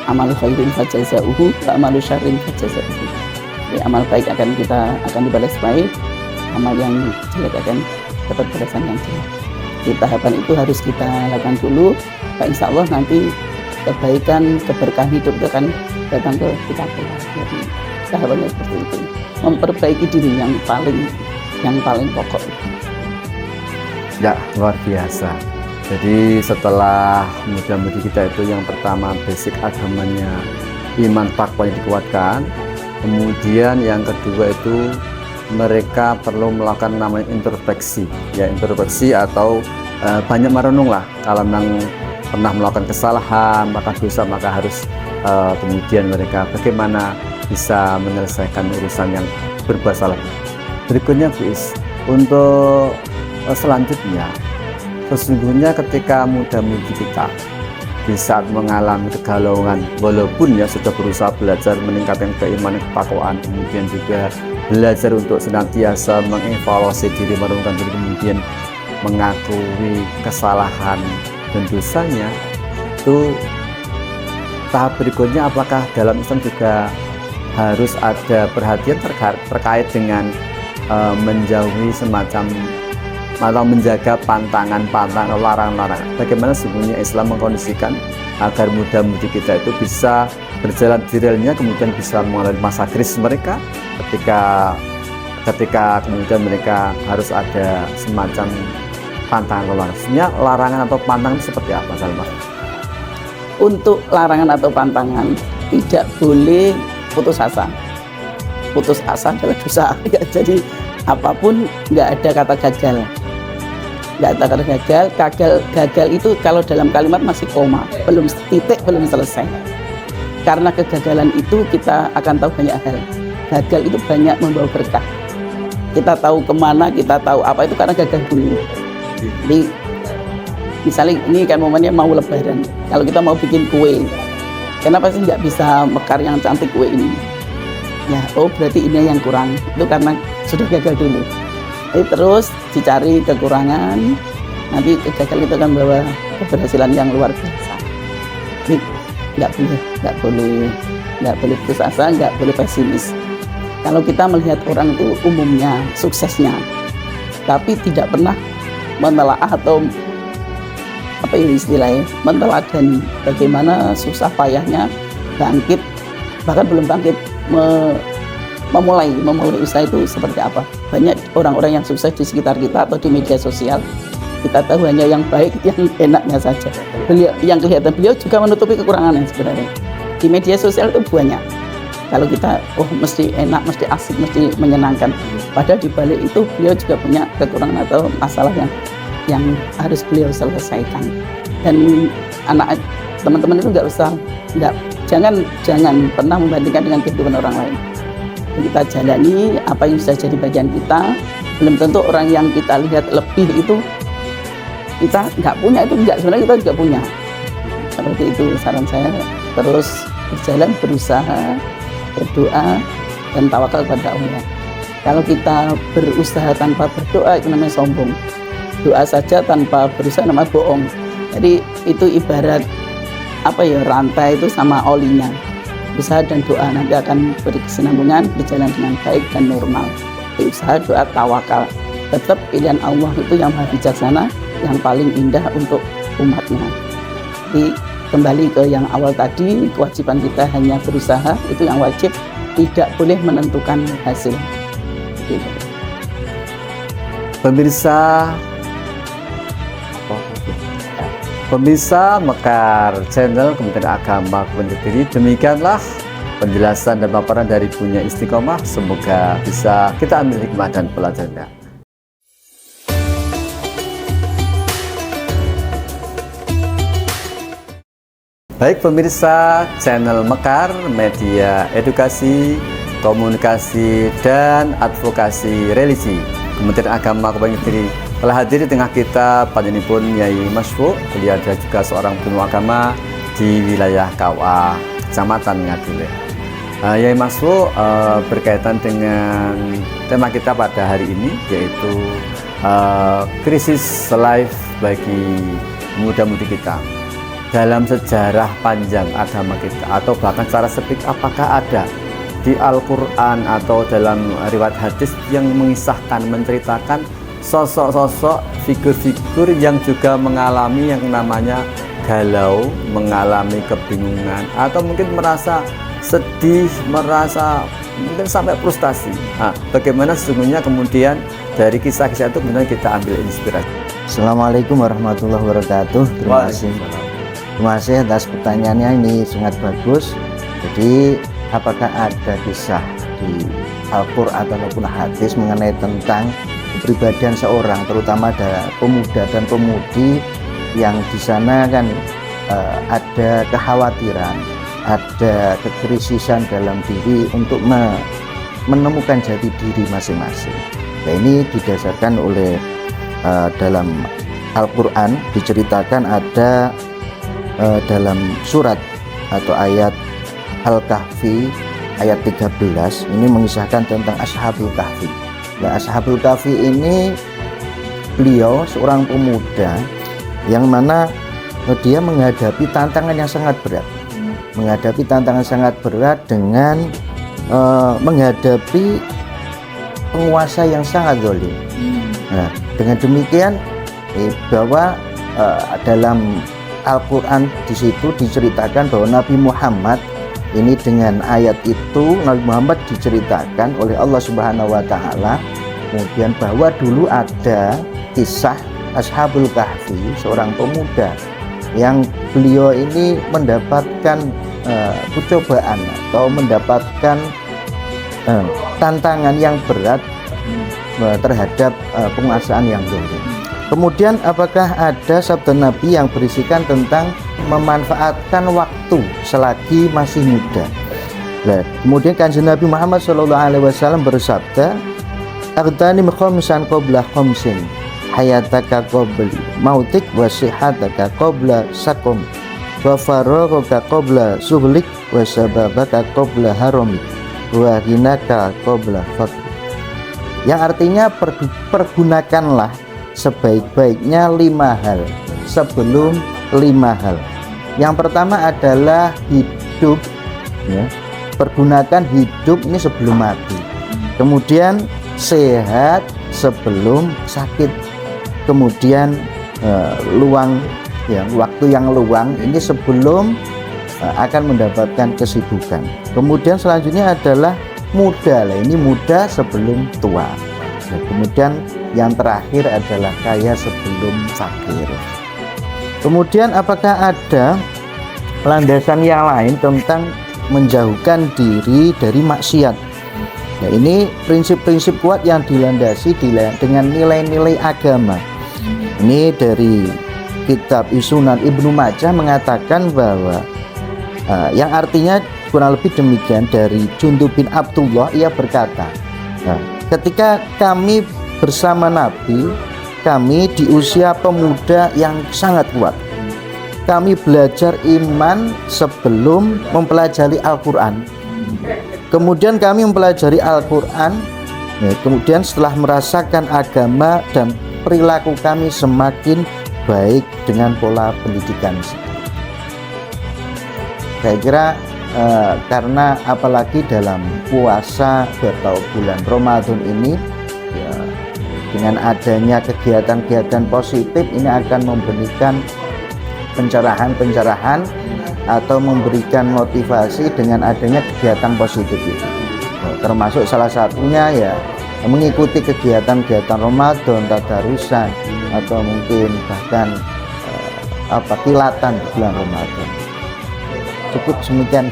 amalu khairin fajazauhu wa amalu syarrin fajazauhu. Jadi amal baik akan dibalas baik, amal yang jelek akan dapat balasan yang jelek. Di tahapan itu harus kita lakukan dulu, Pak, insya Allah nanti kebaikan, keberkahan hidup itu akan datang ke kita. Jadi tahapannya seperti itu, memperbaiki diri yang paling pokok. Ya, luar biasa. Jadi setelah muda-mudi kita itu yang pertama basic agamanya, iman takwanya dikuatkan. Kemudian yang kedua itu mereka perlu melakukan namanya introspeksi. Ya, introspeksi atau banyak merenung lah. Kalau memang pernah melakukan kesalahan, maka dosa, maka harus kemudian mereka bagaimana bisa menyelesaikan urusan yang berbuat salah. Berikutnya Bu Is, untuk selanjutnya, sesungguhnya ketika muda-mudi kita di saat mengalami kegalauan, walaupun ya sudah berusaha belajar meningkatkan keimanan, ketakwaan, kemudian juga belajar untuk senantiasa mengevaluasi diri, merenungkan diri, kemudian mengakui kesalahan dan dosanya, itu tahap berikutnya apakah dalam Islam juga harus ada perhatian terkait dengan menjauhi semacam atau menjaga pantangan-pantangan, larangan-larangan. Bagaimana sebenarnya Islam mengkondisikan agar muda-mudi kita itu bisa berjalan di realnya, kemudian bisa mengalami masa krisis mereka ketika kemudian mereka harus ada semacam pantangan larangan. Sebenarnya larangan atau pantangan seperti apa, Salma? Untuk larangan atau pantangan tidak boleh putus asa. Putus asa adalah dosa. Ya, jadi apapun nggak ada kata gagal. Nggak ada kata gagal itu kalau dalam kalimat masih koma, belum titik, belum selesai. Karena kegagalan itu kita akan tahu banyak hal. Gagal itu banyak membawa berkah. Kita tahu kemana, kita tahu apa itu karena gagal dulu. Jadi misalnya ini kan momennya mau lebaran, kalau kita mau bikin kue, kenapa sih nggak bisa mekar yang cantik kue ini? Ya, oh berarti ini yang kurang, itu karena sudah gagal dulu. Jadi terus dicari kekurangan, nanti kegagalan itu akan membawa keberhasilan yang luar biasa. Jadi nggak boleh putus asa, nggak boleh pesimis. Kalau kita melihat orang itu umumnya suksesnya, tapi tidak pernah menelaah atau apa ini istilahnya, menteladani bagaimana susah payahnya bangkit, bahkan belum bangkit, memulai usaha itu seperti apa. Banyak orang-orang yang sukses di sekitar kita atau di media sosial, kita tahu hanya yang baik, yang enaknya saja. Yang kelihatan beliau juga menutupi kekurangannya sebenarnya. Di media sosial itu banyak. Kalau kita, mesti enak, mesti asik, mesti menyenangkan. Padahal di balik itu beliau juga punya kekurangan atau masalah yang harus beliau selesaikan. Dan teman-teman itu jangan pernah membandingkan dengan kehidupan orang lain. Kita jalani apa yang bisa jadi bagian kita. Belum tentu orang yang kita lihat lebih itu kita nggak punya, itu enggak, sebenarnya kita juga punya. Seperti itu saran saya. Terus berjalan, berusaha, berdoa, dan tawakal pada Allah. Kalau kita berusaha tanpa berdoa itu namanya sombong. Doa saja tanpa berusaha namanya bohong. Jadi itu ibarat rantai itu sama olinya. Usaha dan doa nanti akan berkesinambungan, berjalan dengan baik dan normal. Jadi usaha, doa, tawakal. Tetap pilihan Allah itu yang maha bijaksana, yang paling indah untuk umatnya. Jadi kembali ke yang awal tadi, kewajiban kita hanya berusaha, itu yang wajib, tidak boleh menentukan hasil. Gitu. Pemirsa Mekar Channel Kementerian Agama Kementerian Diri, demikianlah penjelasan dan paparan dari Bunya Istiqomah. Semoga bisa kita ambil hikmah dan pelajarannya. Baik pemirsa channel Mekar, media edukasi, komunikasi, dan advokasi religi Kementerian Agama Kabupaten Kediri, telah hadir di tengah kita panjenenganipun Yai Masyfuq. Beliau adalah juga seorang penuh agama di wilayah KUA Kecamatan Ngadule. Yai Masyfuq berkaitan dengan tema kita pada hari ini, yaitu krisis life bagi muda-mudi kita. Dalam sejarah panjang agama kita, atau bahkan secara spesifik, apakah ada di Al-Quran atau dalam riwayat hadis yang mengisahkan, menceritakan sosok-sosok, figur-figur yang juga mengalami yang namanya galau, mengalami kebingungan, atau mungkin merasa sedih, merasa mungkin sampai frustasi. Nah, bagaimana sesungguhnya kemudian dari kisah-kisah itu kemudian kita ambil inspirasi. Assalamualaikum warahmatullahi wabarakatuh. Terima kasih atas pertanyaannya, ini sangat bagus. Jadi apakah ada kisah di Al-Quran ataupun hadis mengenai tentang kepribadian seorang, terutama ada pemuda dan pemudi yang di sana kan ada kekhawatiran, ada kekrisisan dalam diri untuk menemukan jati diri masing-masing. Nah, ini didasarkan oleh dalam Al-Quran diceritakan ada dalam surat atau ayat Al-Kahfi ayat 13 ini mengisahkan tentang Ashabul Kahfi. Nah, Ashabul Kahfi ini beliau seorang pemuda yang mana dia menghadapi tantangan yang sangat berat, dengan menghadapi penguasa yang sangat zalim. Nah, dengan demikian bahwa dalam Al-Quran di situ diceritakan bahwa Nabi Muhammad ini dengan ayat itu, Nabi Muhammad diceritakan oleh Allah Subhanahu wa Ta'ala kemudian bahwa dulu ada kisah Ashabul Kahfi, seorang pemuda yang beliau ini mendapatkan percobaan atau mendapatkan tantangan yang berat terhadap penguasaan yang zalim. Kemudian apakah ada sabda Nabi yang berisikan tentang memanfaatkan waktu selagi masih muda? Nah, kemudian kanjeng Nabi Muhammad SAW bersabda, "Aghtani khamsan qabla khamsin, hayataka qabli mautik wa sihataka qabla sakum, wa faraghaka qabla sughlik wa sababaka qabla haramik, wa ghinaka qabla faqr." Yang artinya pergunakanlah sebaik-baiknya 5 hal sebelum 5 hal. Yang pertama adalah hidup, ya. Pergunakan hidup ini sebelum mati. Kemudian sehat sebelum sakit. Kemudian luang, ya, waktu yang luang ini sebelum akan mendapatkan kesibukan. Kemudian selanjutnya adalah muda. Lah, ini muda sebelum tua. Nah, kemudian yang terakhir adalah kaya sebelum fakir. Kemudian apakah ada landasan yang lain tentang menjauhkan diri dari maksiat? Nah, ini prinsip-prinsip kuat yang dilandasi dengan nilai-nilai agama. Ini dari kitab Sunan Ibnu Majah mengatakan bahwa yang artinya kurang lebih demikian, dari Jundub bin Abdullah, ia berkata, ketika kami bersama Nabi, kami di usia pemuda yang sangat kuat. Kami belajar iman sebelum mempelajari Al-Quran. Kemudian kami mempelajari Al-Quran, kemudian setelah merasakan agama dan perilaku kami semakin baik dengan pola pendidikan. Saya kira karena apalagi dalam puasa atau bulan Ramadan ini, ya, dengan adanya kegiatan-kegiatan positif ini akan memberikan pencerahan atau memberikan motivasi dengan adanya kegiatan positif itu. Termasuk salah satunya ya mengikuti kegiatan-kegiatan Ramadan, tadarusan, atau mungkin bahkan kilatan di bulan Ramadan. Cukup demikian.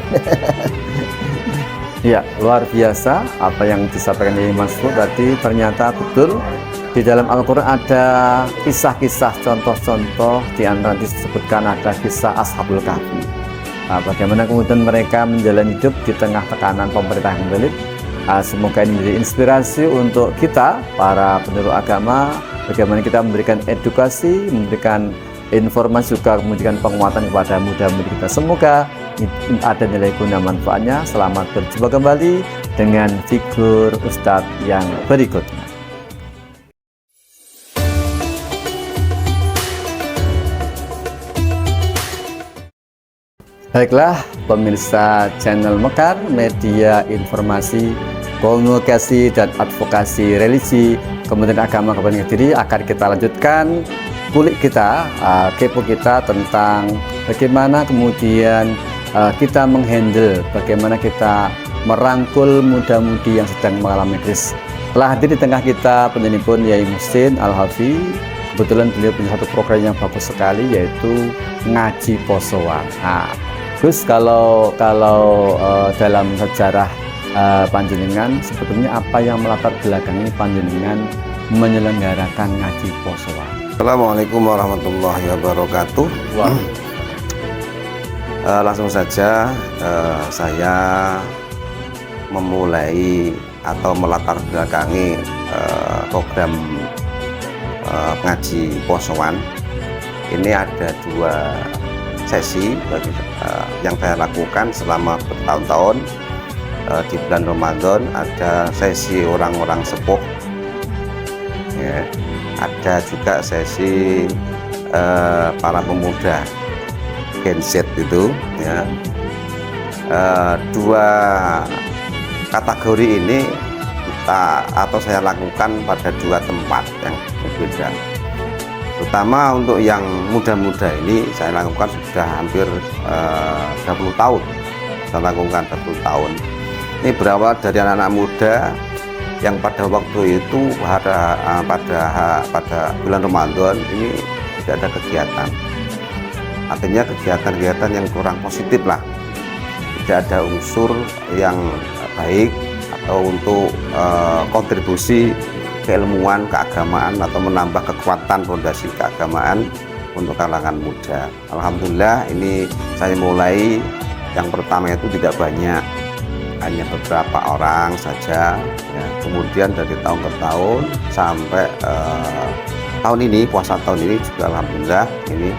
Ya, luar biasa apa yang disampaikan Yai Masyfuq tadi. Ternyata betul di dalam Al-Quran ada kisah-kisah, contoh-contoh. Di antara disebutkan ada kisah Ashabul Kahfi. bagaimana kemudian mereka menjalani hidup di tengah tekanan pemerintah yang belit. Semoga ini menjadi inspirasi untuk kita para penurut agama, bagaimana kita memberikan edukasi, memberikan informasi, juga memberikan penguatan kepada muda-mudi kita. Semoga ada nilai guna manfaatnya. Selamat berjumpa kembali dengan figur Ustadz yang berikutnya. Baiklah pemirsa channel Mekar, media informasi, komunikasi dan advokasi religi Kementerian Agama Kabupaten Kediri, akan kita lanjutkan kulik kita, kepo kita tentang bagaimana kemudian kita menghandle, bagaimana kita merangkul muda-mudi yang sedang mengalami krisis. Telah hadir di tengah kita penyanyi pun Yai Muhsin Al-Hafi. Kebetulan beliau punya satu program yang bagus sekali, yaitu ngaji posoan. Gus, kalau dalam sejarah panjenengan, sebetulnya apa yang melatar belakangi panjenengan menyelenggarakan ngaji posoan? Assalamualaikum warahmatullahi wabarakatuh. Langsung saja saya memulai atau melatar belakangi program ngaji posoan. Ini ada 2 sesi yang saya lakukan selama bertahun-tahun. Di bulan Ramadan ada sesi orang-orang sepuh, ya. Ada juga sesi para pemuda Gen Z itu, ya. 2 kategori ini saya lakukan pada 2 tempat yang berbeda. Terutama untuk yang muda-muda ini saya lakukan sudah hampir 20 tahun. Saya lakukan 20 tahun. Ini berawal dari anak-anak muda yang pada waktu itu pada bulan Ramadan ini tidak ada kegiatan. Artinya kegiatan-kegiatan yang kurang positif lah. Tidak ada unsur yang baik atau untuk kontribusi keilmuan, keagamaan, atau menambah kekuatan fondasi keagamaan untuk kalangan muda. Alhamdulillah ini saya mulai, yang pertama itu tidak banyak, hanya beberapa orang saja, ya. Kemudian dari tahun ke tahun sampai tahun ini, puasa tahun ini juga alhamdulillah ini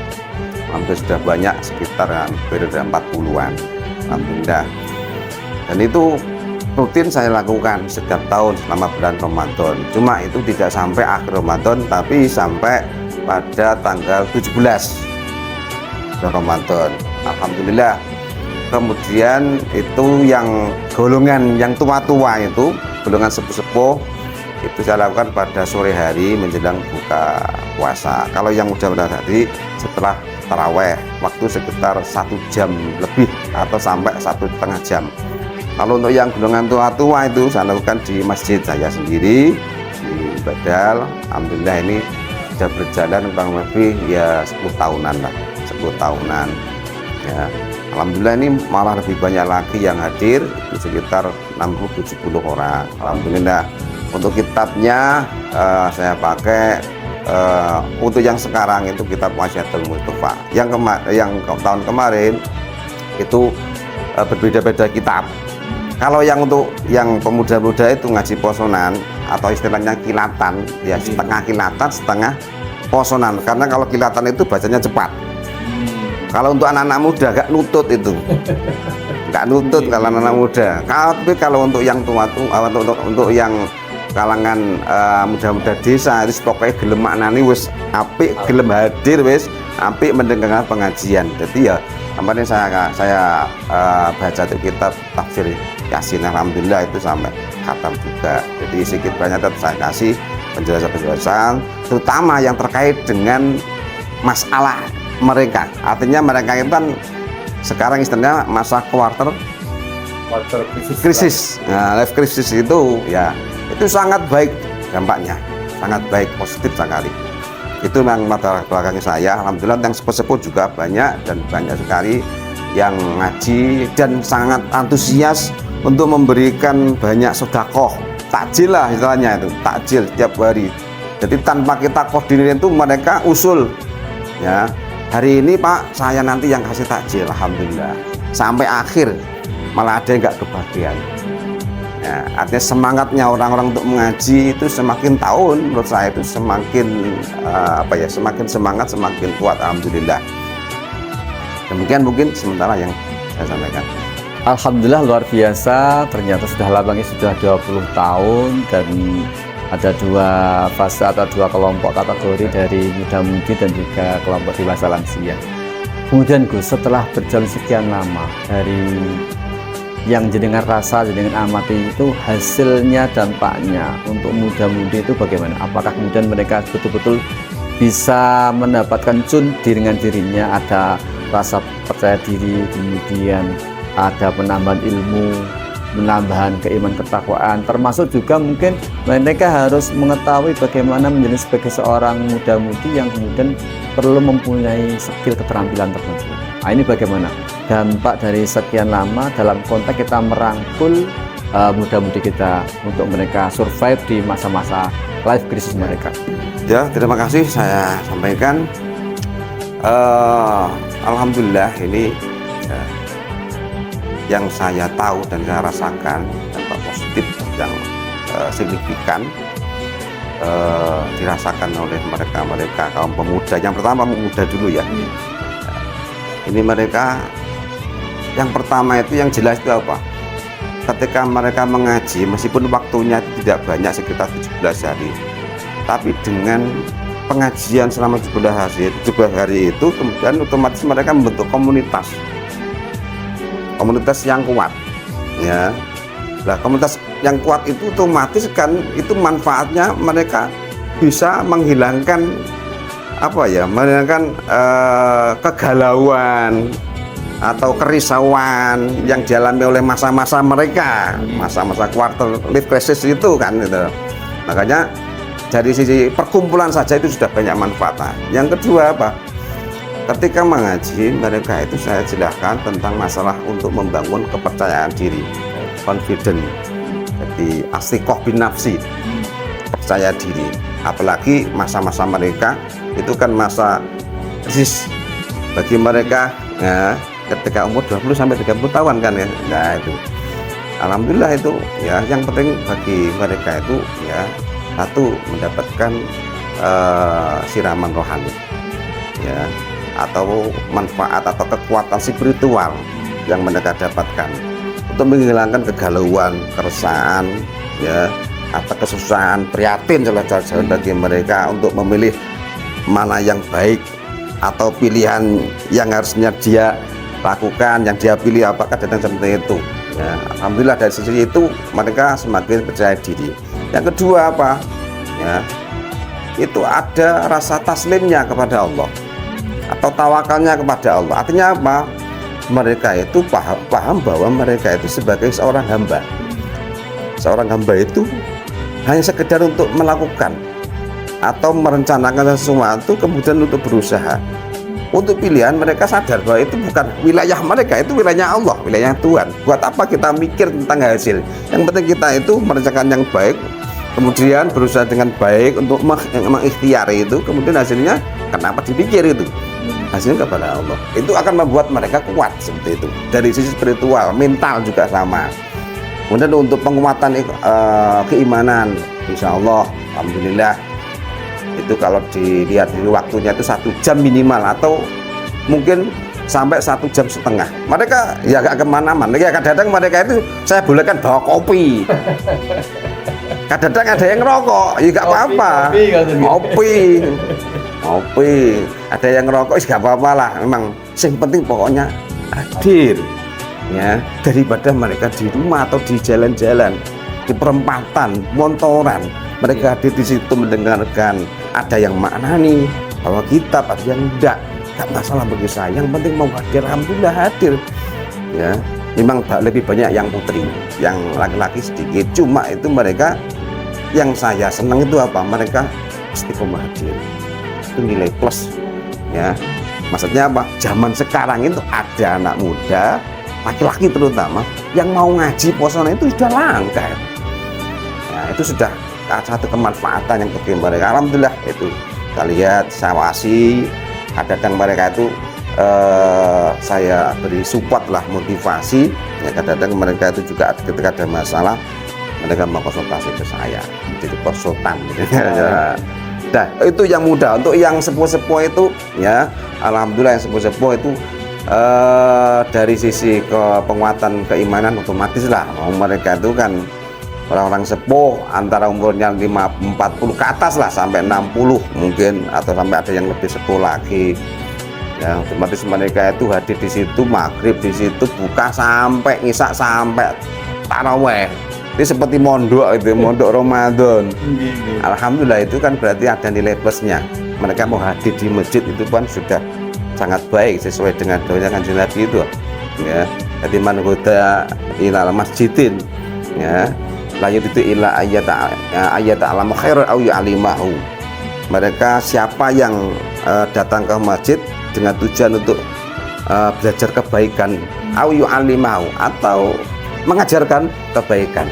hampir sudah banyak, sekitar hampir 40-an, alhamdulillah. Dan itu rutin saya lakukan setiap tahun selama bulan Ramadan. Cuma itu tidak sampai akhir Ramadan, tapi sampai pada tanggal 17 bulan Ramadan. Alhamdulillah. Kemudian itu yang golongan yang tua-tua itu, golongan sepuh-sepuh, itu saya lakukan pada sore hari menjelang buka puasa. Kalau yang muda-muda tadi setelah taraweh, waktu sekitar 1 jam lebih atau sampai 1,5 jam. Kalau untuk yang golongan tua-tua itu saya lakukan di masjid saya sendiri di Badal. Alhamdulillah ini sudah berjalan kurang lebih ya 10 tahunan lah, 10 tahunan. Ya, alhamdulillah ini malah lebih banyak lagi yang hadir, itu sekitar 60-70 orang. Alhamdulillah. Untuk kitabnya saya pakai untuk yang sekarang itu kitab Wasiatul Mustafa. Yang tahun kemarin itu berbeda-beda kitab. Kalau yang untuk yang pemuda-muda itu ngaji posonan atau istilahnya kilatan, ya setengah kilatan, setengah posonan. Karena kalau kilatan itu bacanya cepat. Kalau untuk anak-anak muda gak nutut itu, gak nutut kalau anak-anak muda. Tapi kalau untuk yang tua-tua, untuk yang kalangan muda-muda desa itu pokoknya gelem maknani wis apik, gelem hadir wis apik mendengarkan pengajian. Jadi ya kemarin saya baca itu kitab tafsir Yasin, alhamdulillah itu sampai khatam juga. Jadi sedikit banyak tetap saya kasih penjelasan-penjelasan, terutama yang terkait dengan masalah mereka. Artinya mereka itu kan sekarang istilahnya masa quarter krisis. Nah, life krisis itu ya itu sangat baik dampaknya, sangat baik, positif sekali. Itu memang latar belakang saya. Alhamdulillah yang sepuh-sepuh juga banyak dan banyak sekali yang ngaji dan sangat antusias untuk memberikan banyak sedekah, takjil lah istilahnya itu, takjil tiap hari. Jadi tanpa kita koordinir itu mereka usul, ya hari ini Pak saya nanti yang kasih takjil, alhamdulillah. sampai akhir, malah ada yang nggak kebagian. Ya, artinya semangatnya orang-orang untuk mengaji itu semakin tahun, menurut saya itu semakin semakin semangat, semakin kuat, alhamdulillah. Demikian mungkin sementara yang saya sampaikan. Alhamdulillah luar biasa, ternyata sudah labangnya sudah 20 tahun dan ada 2 fase atau 2 kelompok kategori dari muda-mudi dan juga kelompok dewasa lansia. Kemudian Gus, setelah berjalan sekian lama dari yang jenengan rasa, jenengan amati itu hasilnya, dampaknya untuk muda-mudi itu bagaimana? Apakah kemudian mereka betul-betul bisa mendapatkan dengan dirinya, ada rasa percaya diri, kemudian ada penambahan ilmu, penambahan keiman ketakwaan, termasuk juga mungkin mereka harus mengetahui bagaimana menjadi sebagai seorang muda-mudi yang kemudian perlu mempunyai skill keterampilan tertentu. Nah, ini bagaimana dampak dari sekian lama dalam konteks kita merangkul muda-mudi kita untuk mereka survive di masa-masa life crisis mereka. Ya, terima kasih saya sampaikan. Alhamdulillah ini ya, yang saya tahu dan saya rasakan dampak positif yang signifikan dirasakan oleh mereka kaum pemuda. Yang pertama pemuda dulu ya. Ini mereka yang pertama itu yang jelas itu apa? Ketika mereka mengaji, meskipun waktunya tidak banyak sekitar 17 hari, tapi dengan pengajian selama 17 hari itu kemudian otomatis mereka membentuk komunitas yang kuat ya. Nah, komunitas yang kuat itu otomatis kan itu manfaatnya mereka bisa menghilangkan kegalauan atau kerisauan yang dialami oleh masa-masa mereka, masa-masa quarter life crisis itu kan gitu. Makanya dari sisi perkumpulan saja itu sudah banyak manfaatnya. Yang kedua apa? Ketika mengaji mereka itu saya jelaskan tentang masalah untuk membangun kepercayaan diri, confident. Jadi astiqoh bin nafsi, percaya diri. Apalagi masa-masa mereka itu kan masa krisis bagi mereka ya, ketika umur 20 sampai 30 tahun kan ya. Nah itu alhamdulillah itu ya, yang penting bagi mereka itu ya satu mendapatkan siraman rohani ya, atau manfaat atau kekuatan spiritual yang mereka dapatkan untuk menghilangkan kegalauan, keresahan ya, atau kesusahan, prihatin jalan-jalan bagi mereka untuk memilih mana yang baik atau pilihan yang harusnya dia lakukan, yang dia pilih apakah datang seperti itu ya. Alhamdulillah dari sisi itu mereka semakin percaya diri. Yang kedua apa ya, itu ada rasa taslimnya kepada Allah atau tawakalnya kepada Allah. Artinya apa? Mereka itu paham bahwa mereka itu sebagai seorang hamba. Seorang hamba itu hanya sekedar untuk melakukan atau merencanakan sesuatu, kemudian untuk berusaha. Untuk pilihan mereka sadar bahwa itu bukan wilayah mereka, itu wilayahnya Allah, wilayah Tuhan. Buat apa kita mikir tentang hasil? Yang penting kita itu merencanakan yang baik, kemudian berusaha dengan baik untuk mengikhtiari itu, kemudian hasilnya kenapa dipikir itu? Hasilnya kepada Allah. Itu akan membuat mereka kuat seperti itu. Dari sisi spiritual, mental juga sama. Kemudian untuk penguatan keimanan, insya Allah, alhamdulillah, itu kalau dilihat di waktunya itu 1 jam minimal atau mungkin sampai 1,5 jam. Mereka ya gak kemana-mana. Ya kadang-kadang mereka itu saya bolehkan bawa kopi. Kadang-kadang ada yang ngerokok, ya gak apa-apa. Kopi. Ada yang ngerokok, gak apa-apa lah. Memang yang penting pokoknya hadir. Ya, daripada mereka di rumah atau di jalan-jalan, di perempatan, montoran, mereka hadir di situ mendengarkan, ada yang maknani bahwa kitab, ada yang enggak masalah bagi saya, yang penting mau hadir, alhamdulillah hadir. Ya, memang lebih banyak yang putri, yang laki-laki sedikit, cuma itu mereka yang saya senang itu apa? Mereka istiqomah hadir, itu nilai plus. Ya, maksudnya apa? Zaman sekarang itu ada anak muda, laki-laki terutama, yang mau ngaji posona itu sudah langka. Ya, itu sudah satu kemanfaatan yang bagi mereka. Alhamdulillah itu kita lihat sawasi, kadang mereka itu saya beri support lah, motivasi ya. Kadang-kadang mereka itu juga ketika ada masalah mereka mau konsultasi ke saya, jadi konsultan gitu. Nah, itu yang mudah. Untuk yang sepuh-sepuh itu ya, alhamdulillah yang sepuh-sepuh itu dari sisi penguatan keimanan otomatis lah, mereka itu kan orang-orang sepuh antara umurnya 40 ke atas lah sampai 60 mungkin, atau sampai ada yang lebih sepuh lagi ya, otomatis mereka itu hadir di situ maghrib, di situ buka sampai ngisak sampai taraweh. Ini seperti mondok itu, mondok Ramadan. Alhamdulillah itu kan berarti ada nilai plusnya. Mereka mau hadir di masjid itu kan sudah sangat baik sesuai dengan doanya Kanjeng Nabi itu ya. Jadi man huda ilal masjidin ya, la yuditu illa ayat alamu khairan au ya'limahu. Mereka siapa yang datang ke masjid dengan tujuan untuk belajar kebaikan, au yu'allimahu, atau mengajarkan kebaikan.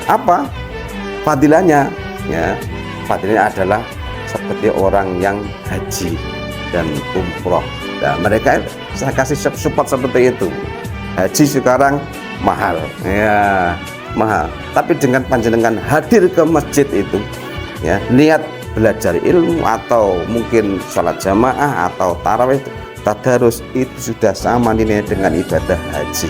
Apa fadilahnya ya? Fadilahnya adalah seperti orang yang haji dan umroh. Nah, mereka saya kasih support seperti itu. Haji sekarang mahal ya, mahal, tapi dengan panjenengan hadir ke masjid itu ya, niat belajar ilmu atau mungkin sholat jamaah atau tarawih tadarus, itu sudah sama nilainya dengan ibadah haji,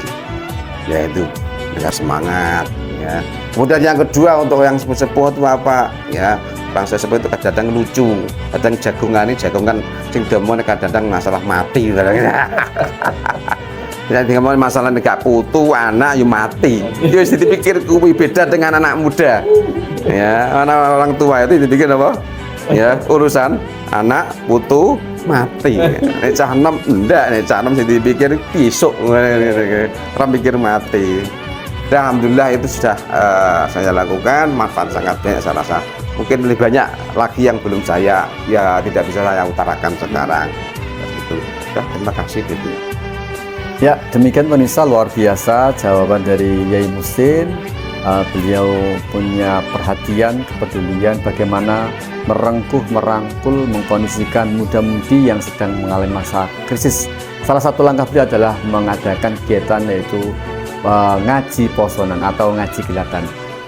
yaitu dengan semangat ya. Kemudian yang kedua, untuk yang sepuh itu apa ya, orang sepuh itu kadang lucu, kadang jagungan sing demon, kadang masalah mati ya, dengan masalah negak putu anak yo mati, yo dipikir kuwi beda dengan anak muda ya. Anak orang tua itu dipikir apa ya, urusan anak putu mati. Nek cah enom ndak, nek cah enom sing dipikir besok orang pikir mati. Dan alhamdulillah itu sudah saya lakukan, manfaat sangat banyak saya rasa. Mungkin lebih banyak lagi yang belum saya ya tidak bisa saya utarakan sekarang. Itu. Terima kasih gitu. Ya, demikian pemirsa, luar biasa jawaban dari Yai Muhsin. Beliau punya perhatian, kepedulian bagaimana merangkul, mengkondisikan muda-mudi yang sedang mengalami masa krisis. Salah satu langkah beliau adalah mengadakan kegiatan yaitu ngaji posonan atau ngaji gelatan.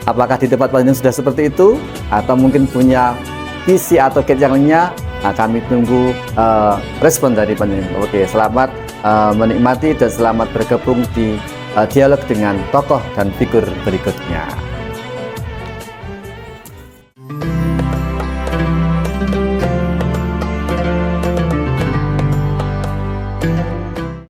Apakah di tempat panjenengan sudah seperti itu, atau mungkin punya visi atau kegiatan lainnya? Nah, kami tunggu respon dari panjenengan. Oke, selamat menikmati dan selamat bergabung di dialog dengan tokoh dan figur berikutnya.